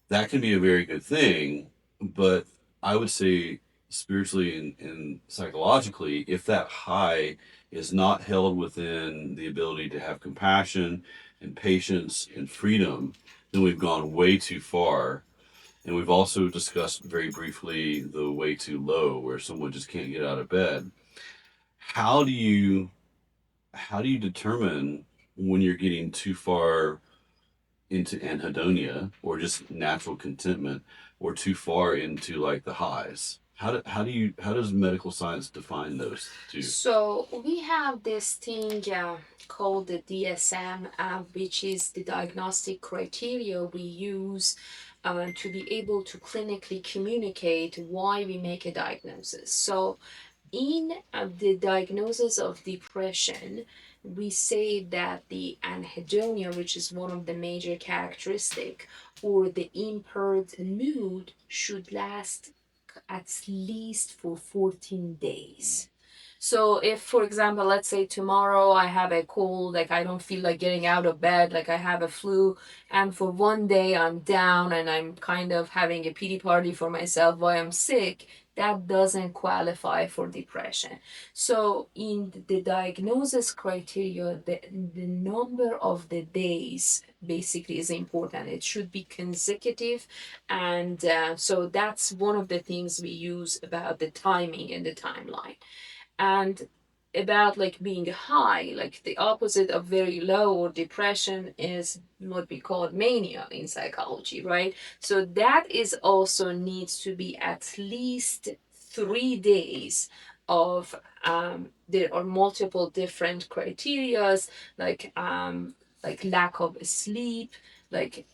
that can be a very good thing. But I would say spiritually and psychologically, if that high is not held within the ability to have compassion and patience and freedom, then we've gone way too far. And we've also discussed very briefly the way too low, where someone just can't get out of bed. How do you how do you determine when you're getting too far into anhedonia or just natural contentment or too far into like the highs? How does medical science define those two? So we have this thing called the DSM, which is the diagnostic criteria we use to be able to clinically communicate why we make a diagnosis. So in the diagnosis of depression, we say that the anhedonia, which is one of the major characteristic, or the impaired mood, should last at least for 14 days. So if, for example, let's say tomorrow I have a cold, like I don't feel like getting out of bed, like I have a flu, and for one day I'm down and I'm kind of having a pity party for myself while I'm sick, that doesn't qualify for depression. So in the diagnosis criteria, the number of the days basically is important. It should be consecutive, and so that's one of the things we use about the timing and the timeline. And about like being high, like the opposite of very low or depression is what we call mania in psychology, right? So that is also needs to be at least 3 days of there are multiple different criterias, like lack of sleep, like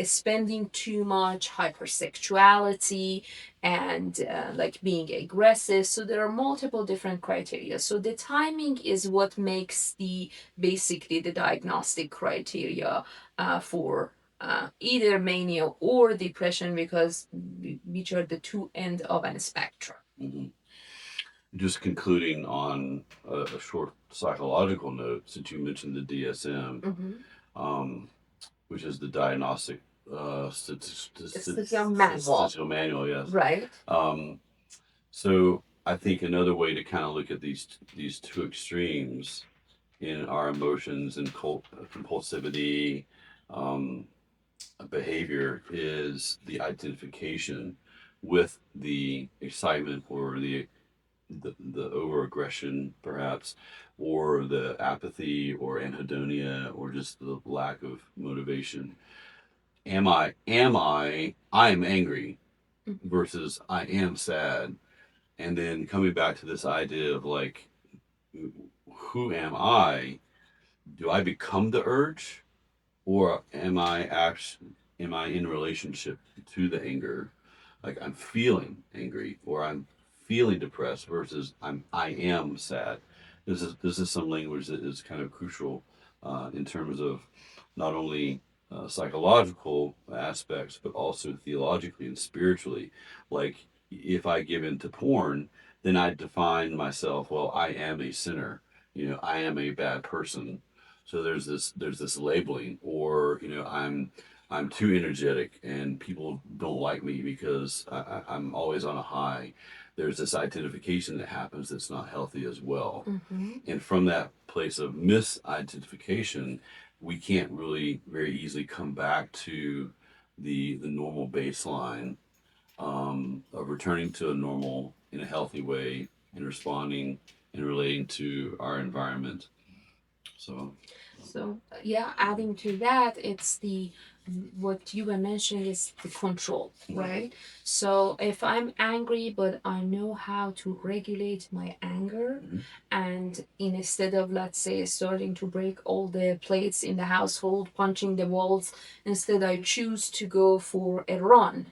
spending too much, hypersexuality, and like being aggressive. So there are multiple different criteria. So the timing is what makes the basically the diagnostic criteria for either mania or depression, because which are the two end of a spectrum. Mm-hmm. Just concluding on a short psychological note, since you mentioned the DSM, Mm-hmm. um, which is the diagnostic Statistical manual. statistical manual, yes. Right. So I think another way to kind of look at these two extremes in our emotions and compulsivity um, behavior is the identification with the excitement or the over aggression perhaps, or the apathy or anhedonia or just the lack of motivation. I am angry versus I am sad, and then coming back to this idea of like, who am I? Do I become the urge, or am I in relationship to the anger? Like I'm feeling angry or I'm feeling depressed versus I am sad. This is some language that is kind of crucial in terms of not only psychological aspects but also theologically and spiritually. Like if I give in to porn, then I define myself. Well, I am a sinner. I am a bad person. So there's this labeling, or I'm too energetic and people don't like me because I'm always on a high. there's this identification that happens that's not healthy as well. Mm-hmm. And from that place of misidentification, we can't really very easily come back to the normal baseline of returning to a normal in a healthy way and responding and relating to our environment. So, So yeah, adding to that, it's the what you were mentioning is the control, right? So if I'm angry, but I know how to regulate my anger, and instead of, let's say, starting to break all the plates in the household, punching the walls, instead I choose to go for a run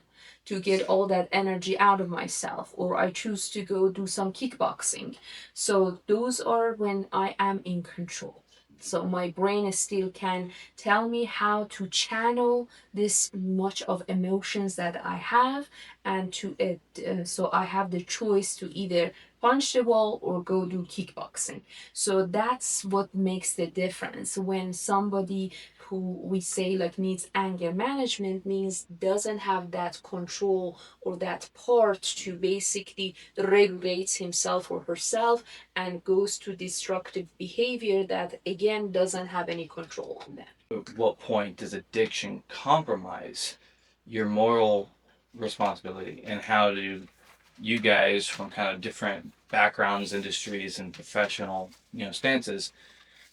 to get all that energy out of myself, or I choose to go do some kickboxing. So those are when I am in control. So my brain still can tell me how to channel this much of emotions that I have, and to it. So I have the choice to either punch the wall or go do kickboxing. So that's what makes the difference. When somebody who we say like needs anger management means doesn't have that control or that part to basically regulate himself or herself, and goes to destructive behavior that again doesn't have any control on them. At what point does addiction compromise your moral responsibility, and how do you guys from kind of different backgrounds, industries, and professional stances,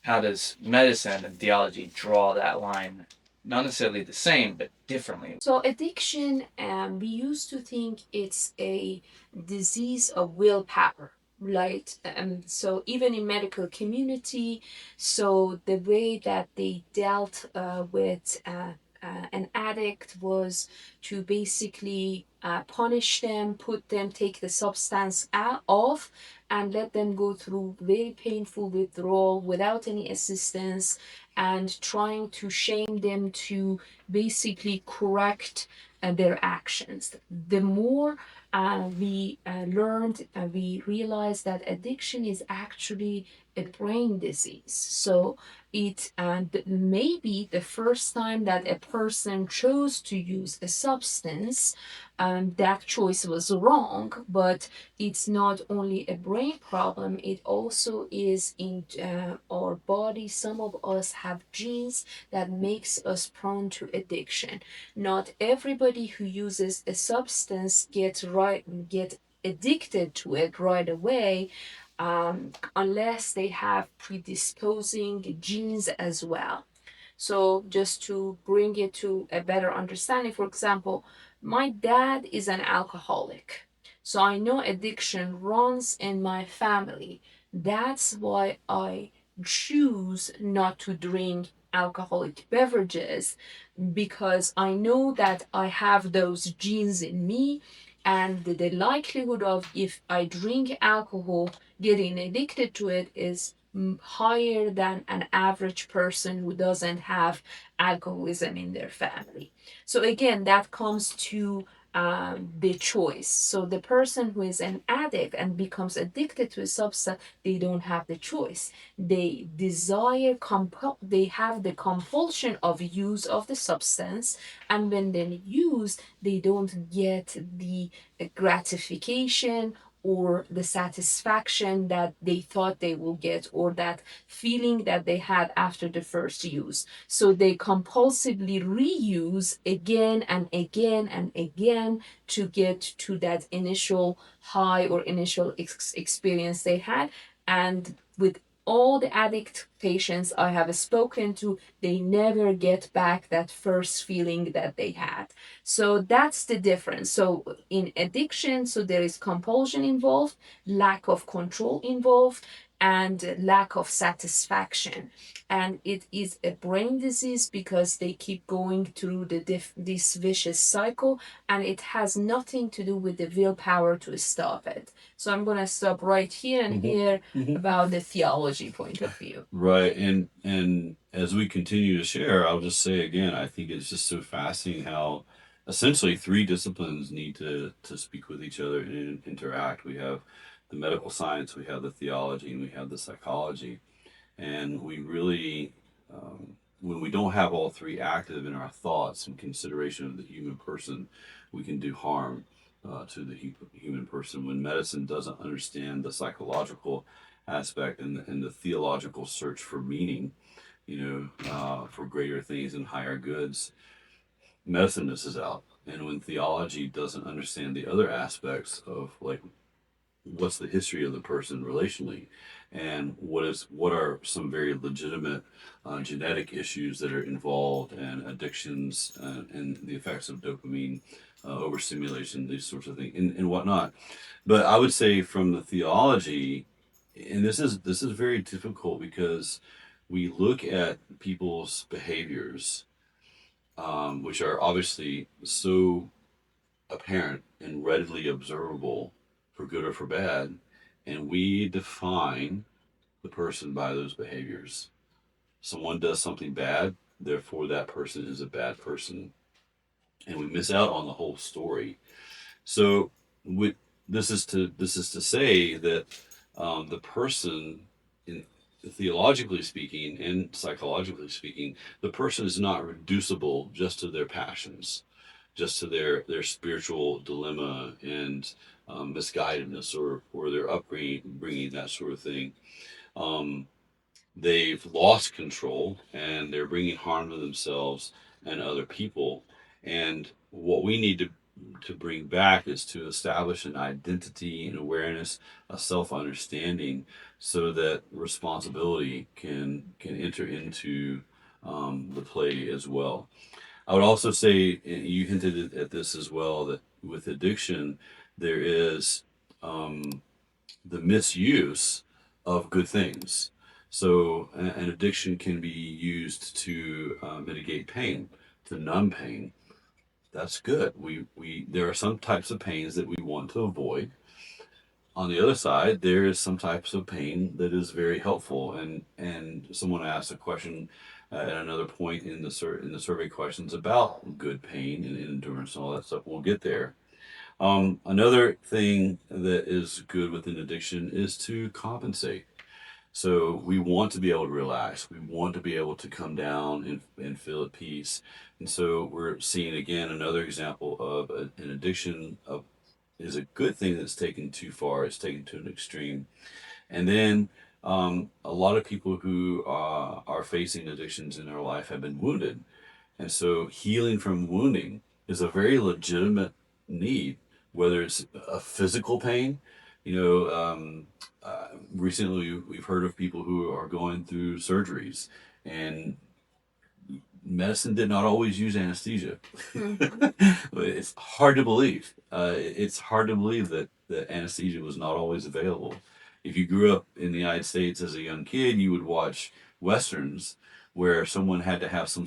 how does medicine and theology draw that line, not necessarily the same but differently? So addiction, we used to think it's a disease of willpower, right? So even in medical community, so the way that they dealt with an addict was to basically punish them, put them, take the substance out off, and let them go through very painful withdrawal without any assistance, and trying to shame them to basically correct their actions. The more we realized that addiction is actually a brain disease. So it maybe the first time that a person chose to use a substance, that choice was wrong, but it's not only a brain problem, it also is in our body. Some of us have genes that makes us prone to addiction. Not everybody who uses a substance get addicted to it right away, unless they have predisposing genes as well. So just to bring it to a better understanding, for example, my dad is an alcoholic. So I know addiction runs in my family. That's why I choose not to drink alcoholic beverages, because I know that I have those genes in me, and the likelihood of, if I drink alcohol, getting addicted to it is higher than an average person who doesn't have alcoholism in their family. So again, that comes to the choice. So the person who is an addict and becomes addicted to a substance, they don't have the choice. They they have the compulsion of use of the substance, and when they use, they don't get the gratification or the satisfaction that they thought they will get, or that feeling that they had after the first use. So they compulsively reuse again and again and again to get to that initial high or initial experience they had. And with all the addict patients I have spoken to, they never get back that first feeling that they had. So that's the difference. So in addiction, so there is compulsion involved, lack of control involved, and lack of satisfaction. And it is a brain disease because they keep going through this vicious cycle, and it has nothing to do with the willpower to stop it. So I'm going to stop right here and hear about the theology point of view. right. And as we continue to share, I'll just say again, I think it's just so fascinating how essentially three disciplines need to speak with each other and interact. We have the medical science, we have the theology, and we have the psychology. And we really, when we don't have all three active in our thoughts and consideration of the human person, we can do harm. to the human person when medicine doesn't understand the psychological aspect and the theological search for meaning, for greater things and higher goods. Medicine misses out. And when theology doesn't understand the other aspects of like what's the history of the person relationally, and what are some very legitimate genetic issues that are involved, and addictions, and the effects of dopamine overstimulation, these sorts of things, and whatnot. But I would say from the theology, and this is very difficult because we look at people's behaviors, which are obviously so apparent and readily observable for good or for bad, and we define the person by those behaviors. Someone does something bad, therefore that person is a bad person, and we miss out on the whole story. So, we, this is to say that the person, in theologically speaking and psychologically speaking, the person is not reducible just to their passions, just to their spiritual dilemma and misguidedness, or their upbringing, that sort of thing. Um, they've lost control and they're bringing harm to themselves and other people. And what we need to bring back is to establish an identity and awareness, a self understanding, so that responsibility can enter into the play as well. I would also say, you hinted at this as well, that with addiction, there is the misuse of good things. So, an addiction can be used to mitigate pain, to numb pain. That's good. There are some types of pains that we want to avoid. On the other side, there is some types of pain that is very helpful. And someone asked a question at another point in the survey questions about good pain and endurance and all that stuff. We'll get there. Another thing that is good with an addiction is to compensate. So we want to be able to relax. We want to be able to come down and feel at peace. And so we're seeing again another example of an addiction of is a good thing that's taken too far. It's taken to an extreme. And then a lot of people who are facing addictions in their life have been wounded, and so healing from wounding is a very legitimate need, whether it's a physical pain. Recently we've heard of people who are going through surgeries, and medicine did not always use anesthesia. It's hard to believe. It's hard to believe that anesthesia was not always available. If you grew up in the United States as a young kid, you would watch westerns where someone had to have some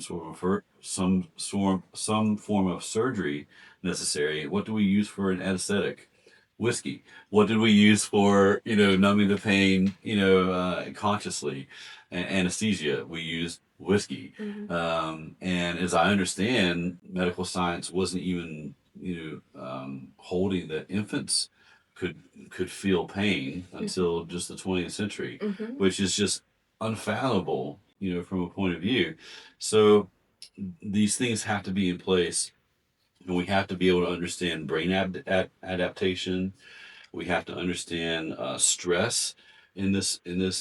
form of surgery necessary. What do we use for an anesthetic? Whiskey. What did we use for numbing the pain consciously? Anesthesia. We used whiskey. And as I understand, medical science wasn't even holding that infants could feel pain until just the 20th century, which is just unfathomable, from a point of view. So these things have to be in place, and we have to be able to understand brain adaptation. We have to understand stress in this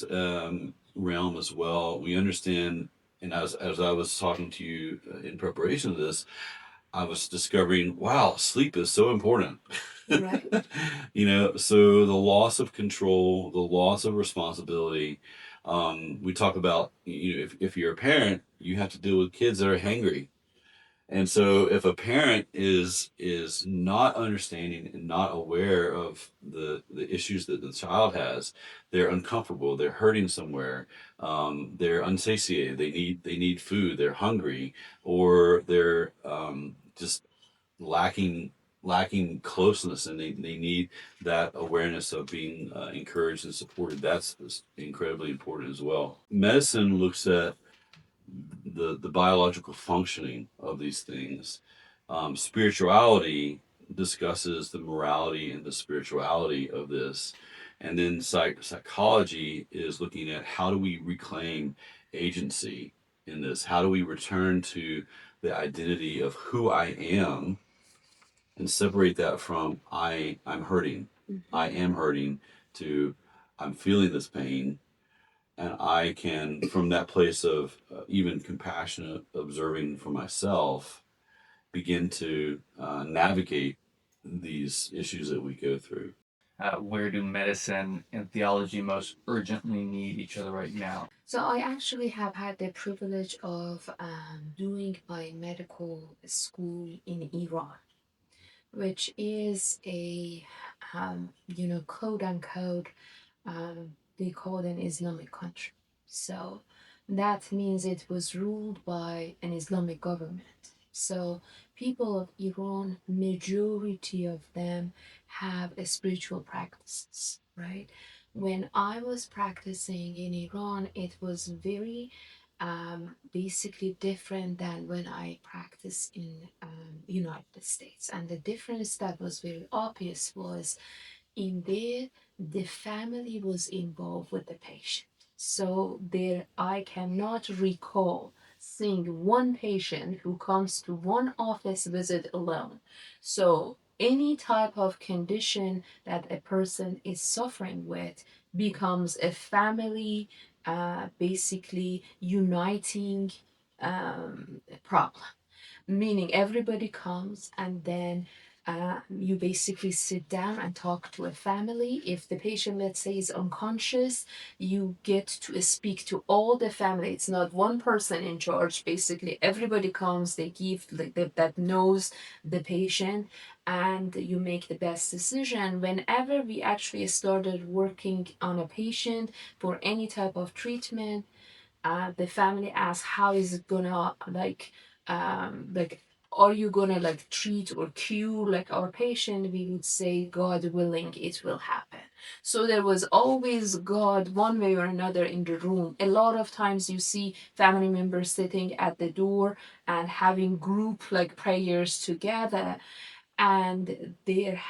realm as well. We understand, and as I was talking to you in preparation of this, I was discovering, wow, sleep is so important. Right. So the loss of control, the loss of responsibility. We talk about, if you're a parent, you have to deal with kids that are hangry. And so if a parent is not understanding and not aware of the issues that the child has, they're uncomfortable, they're hurting somewhere, they're unsatiated, they need food, they're hungry, or they're just lacking closeness, and they need that awareness of being encouraged and supported. That's incredibly important as well. Medicine looks at the biological functioning of these things. Spirituality discusses the morality and the spirituality of this. And then psychology is looking at how do we reclaim agency in this? How do we return to the identity of who I am and separate that from I'm hurting, I am hurting, to I'm feeling this pain, and I can, from that place of even compassionate observing for myself, begin to navigate these issues that we go through. Where do medicine and theology most urgently need each other right now? So I actually have had the privilege of doing my medical school in Iran, which is a, quote unquote, they call it an Islamic country. So that means it was ruled by an Islamic government. So people of Iran, majority of them have a spiritual practices, right? When I was practicing in Iran, it was very basically different than when I practiced in United States. And the difference that was very obvious was in there, the family was involved with the patient. So there, I cannot recall seeing one patient who comes to one office visit alone. So any type of condition that a person is suffering with becomes a family, basically uniting problem, meaning everybody comes and then you basically sit down and talk to a family. If the patient, let's say, is unconscious, you get to speak to all the family. It's not one person in charge. Basically, everybody comes, they give, like, that knows the patient, and you make the best decision. Whenever we actually started working on a patient for any type of treatment, the family asks, how is it gonna, like, are you gonna like treat or cure like our patient? We would say, God willing, it will happen. So there was always God one way or another in the room. A lot of times you see family members sitting at the door and having group like prayers together. And there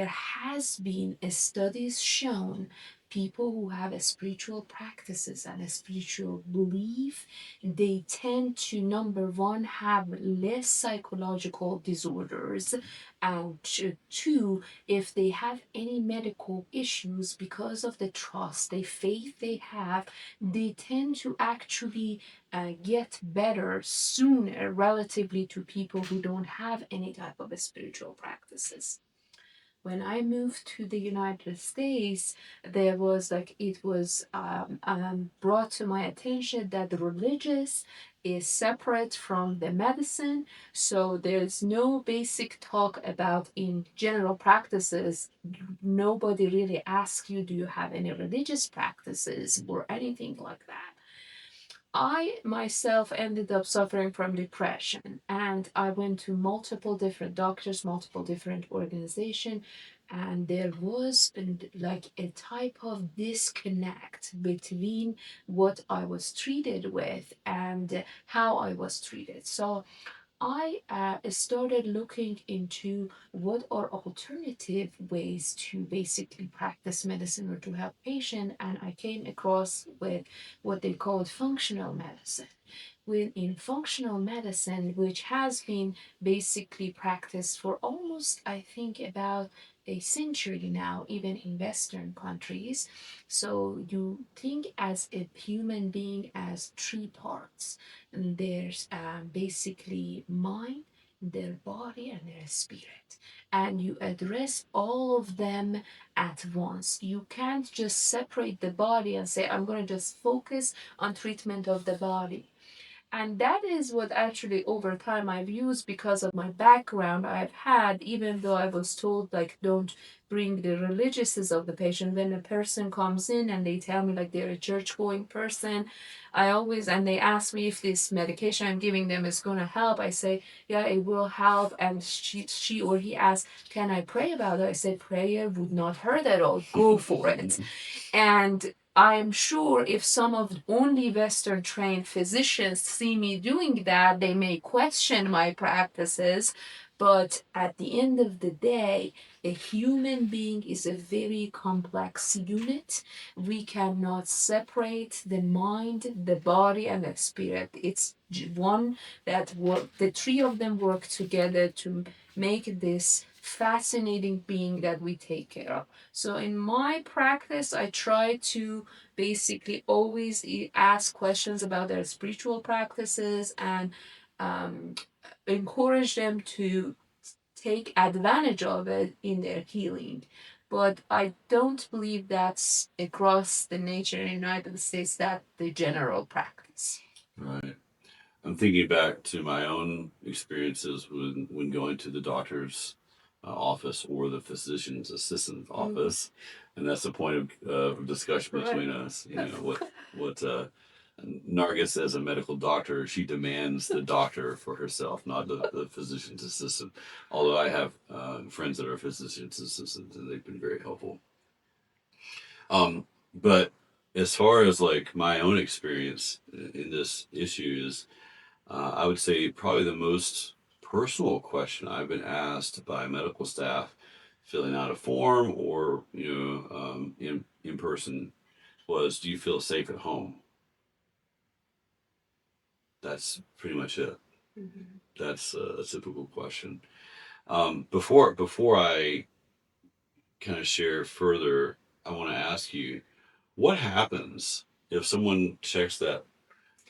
has been studies shown people who have a spiritual practices and a spiritual belief, they tend to, number one, have less psychological disorders, and two, if they have any medical issues, because of the trust, the faith they have, they tend to actually get better sooner relatively to people who don't have any type of spiritual practices. When I moved to the United States, there was like, it was brought to my attention that the religious is separate from the medicine. So there's no basic talk about in general practices. Nobody really asks you, do you have any religious practices or anything like that. I myself ended up suffering from depression, and I went to multiple different doctors, multiple different organizations, and there was like a type of disconnect between what I was treated with and how I was treated. So I started looking into what are alternative ways to basically practice medicine or to help patient, and I came across with what they called functional medicine. Within functional medicine, which has been basically practiced for almost, I think, about a century now, even in Western countries. So you think as a human being as three parts. And there's basically mind, their body, and their spirit. And you address all of them at once. You can't just separate the body and say, I'm going to just focus on treatment of the body. And that is what actually over time I've used because of my background I've had, even though I was told, like, don't bring the religiousness of the patient. When a person comes in and they tell me, like, they're a church going person, I always, and they ask me if this medication I'm giving them is going to help. I say, yeah, it will help. And she or he asks, can I pray about it? I said, prayer would not hurt at all. Go for it. And I'm sure if some of only Western trained physicians see me doing that, they may question my practices. But at the end of the day, a human being is a very complex unit. We cannot separate the mind, the body, and the spirit. It's one that work. The three of them work together to make this fascinating being that we take care of. So in my practice, I try to basically always ask questions about their spiritual practices and um, encourage them to take advantage of it in their healing. But I don't believe that's across the nature in the United States that the general practice. Right. I'm thinking back to my own experiences when going to the doctor's office or the physician's assistant office, and that's the point of discussion between us. You know what Nargess, as a medical doctor, she demands the doctor for herself, not the physician's assistant. Although I have friends that are physician's assistants, and they've been very helpful. But as far as like my own experience in this issue is, I would say probably the most personal question I've been asked by medical staff filling out a form or in person was, "Do you feel safe at home?" That's pretty much it. Mm-hmm. That's a typical question. Before I kind of share further, I want to ask you, what happens if someone checks that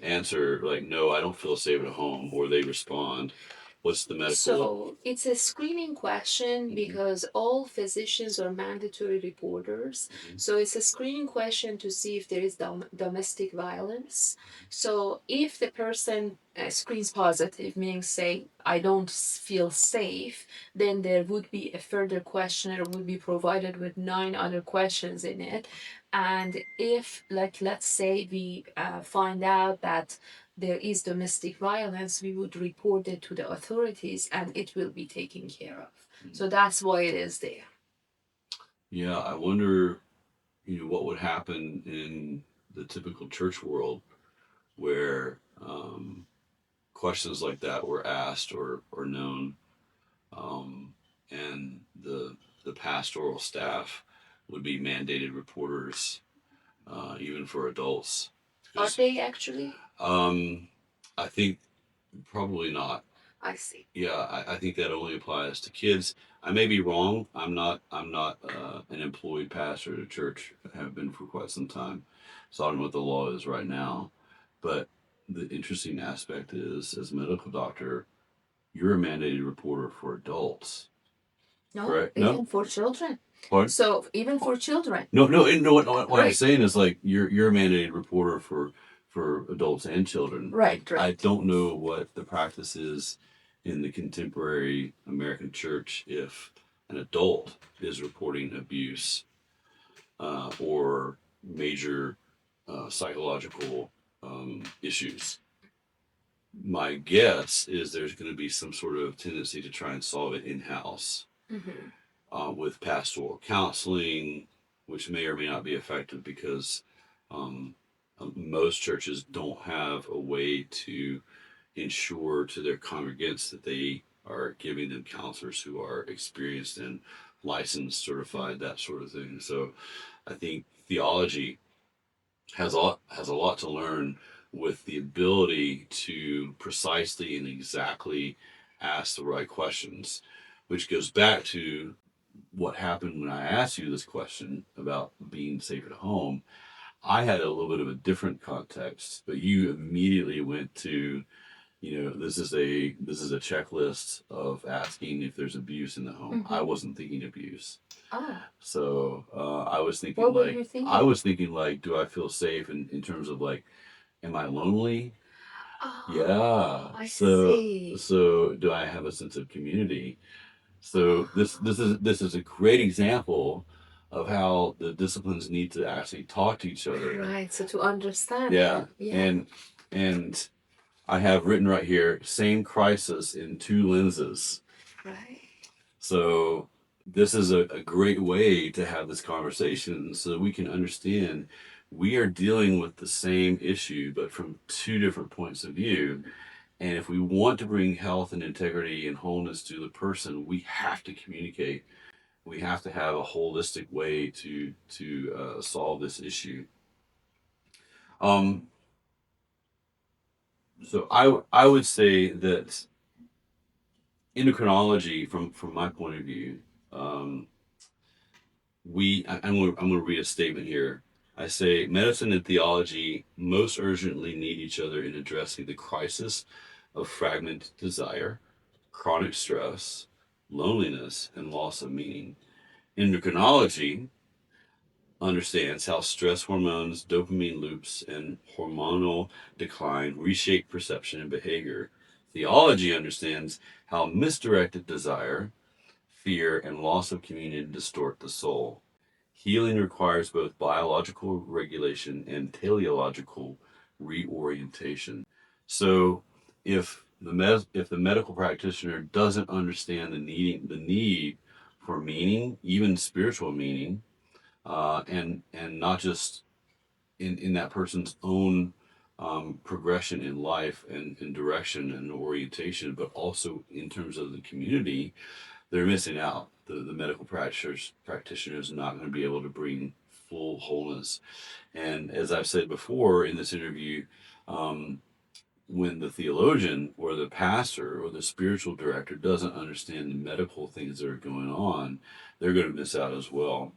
answer like, "No, I don't feel safe at home," or they respond, "What's the medical?" So it's a screening question because all physicians are mandatory reporters. So it's a screening question to see if there is domestic violence. So if the person screens positive, meaning say, "I don't feel safe," then there would be a further questionnaire would be provided with 9 other questions in it. And if, like, let's say we find out that there is domestic violence, we would report it to the authorities and it will be taken care of. So that's why it is there. Yeah, I wonder, what would happen in the typical church world where questions like that were asked or known, and the pastoral staff would be mandated reporters, even for adults. Are they actually? I think probably not. I see. Yeah, I think that only applies to kids. I may be wrong. I'm not an employed pastor at a church. I have been for quite some time, so I don't know what the law is right now. But the interesting aspect is, as a medical doctor, you're a mandated reporter for adults. No, correct? even No, for children. what? So even for children. No, no, no. What I'm Right. saying is like you're a mandated reporter for adults and children. Right, I right. don't know what the practice is in the contemporary American church if an adult is reporting abuse or major psychological issues. My guess is there's going to be some sort of tendency to try and solve it in house. Mm-hmm. With pastoral counseling, which may or may not be effective because um, most churches don't have a way to ensure to their congregants that they are giving them counselors who are experienced and licensed, certified, that sort of thing. So I think theology has a lot to learn with the ability to precisely and exactly ask the right questions, which goes back to what happened when I asked you this question about being safe at home. I had a little bit of a different context, but you immediately went to, this is a checklist of asking if there's abuse in the home. Mm-hmm. I wasn't thinking abuse. Oh. So I was thinking, what were you thinking? I was thinking like, do I feel safe in terms of like, am I lonely? Oh, yeah. I see. So do I have a sense of community? So this is a great example of how the disciplines need to actually talk to each other. Right. So to understand. Yeah. Yeah. And I have written right here, same crisis in two lenses. Right. So this is a great way to have this conversation so that we can understand we are dealing with the same issue, but from two different points of view. And if we want to bring health and integrity and wholeness to the person, we have to communicate. We have to have a holistic way to solve this issue. Um, so I would say that endocrinology, from my point of view, um, I'm going to read a statement here. I say medicine and theology most urgently need each other in addressing the crisis of fragmented desire, chronic stress, loneliness, and loss of meaning. Endocrinology understands how stress hormones, dopamine loops, and hormonal decline reshape perception and behavior. Theology understands how misdirected desire, fear, and loss of communion distort the soul. Healing requires both biological regulation and teleological reorientation. So, if the medical practitioner doesn't understand the need for meaning, even spiritual meaning, and not just in that person's own progression in life and direction and orientation, but also in terms of the community, they're missing out. The medical practitioner is not going to be able to bring full wholeness. And as I've said before in this interview, um, when the theologian or the pastor or the spiritual director doesn't understand the medical things that are going on, they're going to miss out as well.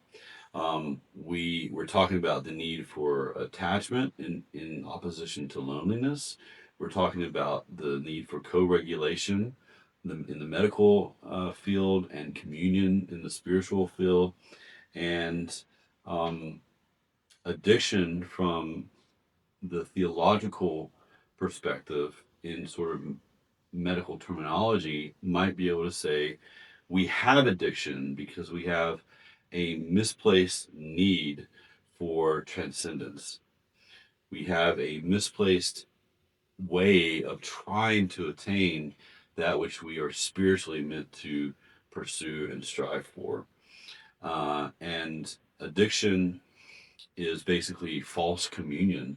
We were talking about the need for attachment in opposition to loneliness. We're talking about the need for co-regulation in the medical field and communion in the spiritual field, and um, addiction from the theological perspective in sort of medical terminology might be able to say we have addiction because we have a misplaced need for transcendence. We have a misplaced way of trying to attain that which we are spiritually meant to pursue and strive for. And addiction is basically false communion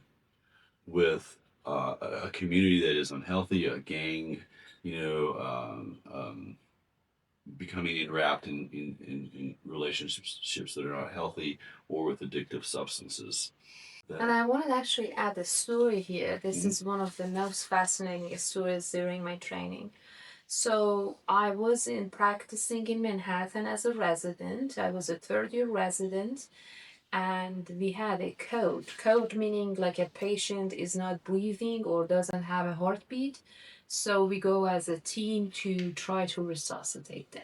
with a community that is unhealthy, a gang, you know, becoming enwrapped in relationships that are not healthy or with addictive substances. And I want to actually add a story here. This Mhm. is one of the most fascinating stories during my training. So I was in practicing in Manhattan as a resident. I was a third year resident, and we had a code. Code meaning like a patient is not breathing or doesn't have a heartbeat. So we go as a team to try to resuscitate them.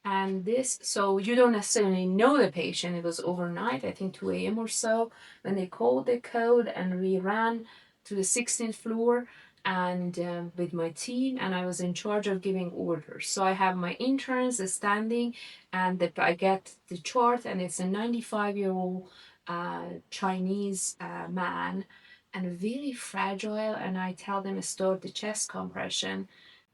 And this, so you don't necessarily know the patient. It was overnight, I think 2 a.m. or so, when they called the code, and we ran to the 16th floor and with my team, and I was in charge of giving orders. So I have my interns standing, and I get the chart, and it's a 95-year-old Chinese man, and very fragile. And I tell them to start the chest compression.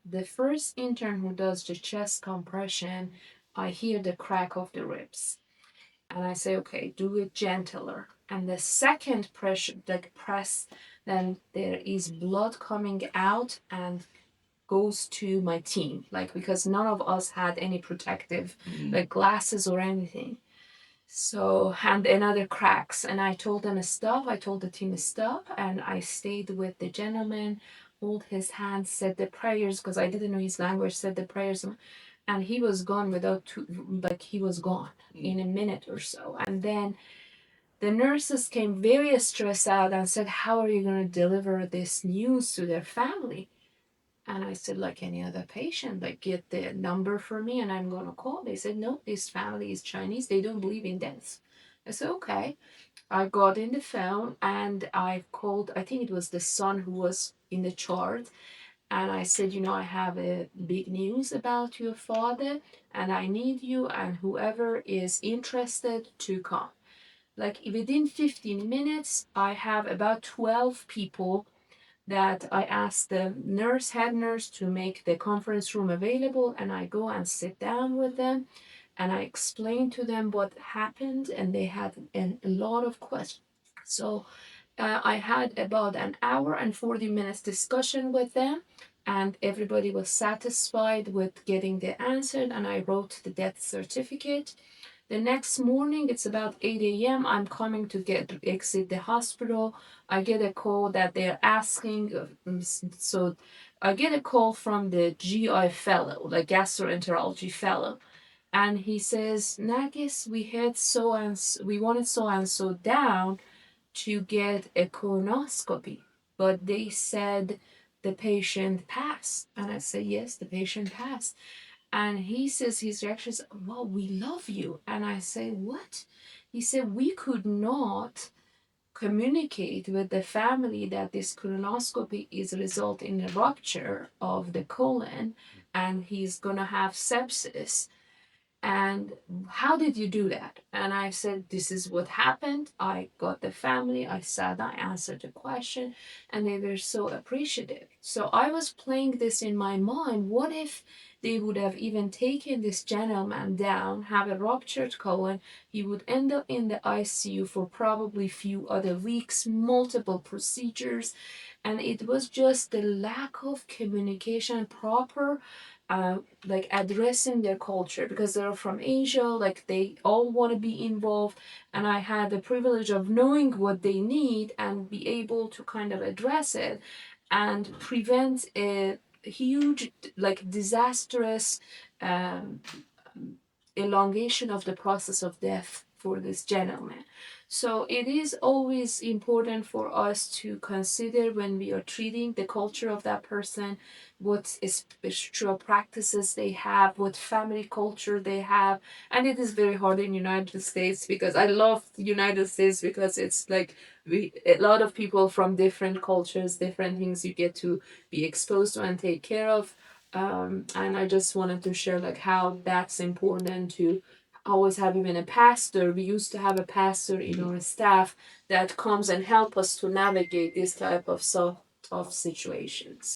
The first intern who does the chest compression, I hear the crack of the ribs. And I say, okay, do it gentler. And the second pressure, like press, then there is blood coming out and goes to my team. Like, because none of us had any protective, like glasses or anything. So, and another cracks. And I told them to stop. I told the team to stop. And I stayed with the gentleman, hold his hand, said the prayers, because I didn't know his language, said the prayers. And he was gone without, like, he was gone in a minute or so. And then the nurses came very stressed out and said, how are you going to deliver this news to their family? And I said, like any other patient, like get the number for me and I'm going to call. They said, no, this family is Chinese. They don't believe in death. I said, okay. I got in the phone and I called, I think it was the son who was in the chart. And I said, I have a big news about your father and I need you and whoever is interested to come. Like within 15 minutes, I have about 12 people that I asked the head nurse to make the conference room available, and I go and sit down with them and I explain to them what happened, and they had a lot of questions. So I had about an hour and 40 minutes discussion with them, and everybody was satisfied with getting the answer, and I wrote the death certificate. The next morning, it's about 8 a.m. I'm coming to exit the hospital. I get a call that they're asking. So I get a call from the GI fellow, the gastroenterology fellow, and he says, Nargis, we wanted so and so down to get a colonoscopy, but they said the patient passed. And I said, yes, the patient passed. And he says, his reaction is, well, we love you. And I say, what? He said, we could not communicate with the family that this colonoscopy is result in a rupture of the colon and he's gonna have sepsis. And how did you do that? And I said, this is what happened. I got the family, I sat, I answered the question, and they were so appreciative. So I was playing this in my mind. What if they would have even taken this gentleman down, have a ruptured colon, he would end up in the ICU for probably few other weeks, multiple procedures, and it was just the lack of communication, proper like addressing their culture, because they're from Asia, like they all want to be involved, and I had the privilege of knowing what they need and be able to kind of address it and prevent a huge, like disastrous um, elongation of the process of death for this gentleman. So it is always important for us to consider when we are treating the culture of that person, what spiritual practices they have, what family culture they have. And it is very hard in United States, because I love the United States because it's like a lot of people from different cultures, different things you get to be exposed to and take care of. And I just wanted to share like how that's important to always have even a pastor. We used to have a pastor in our staff that comes and help us to navigate this type of tough situations.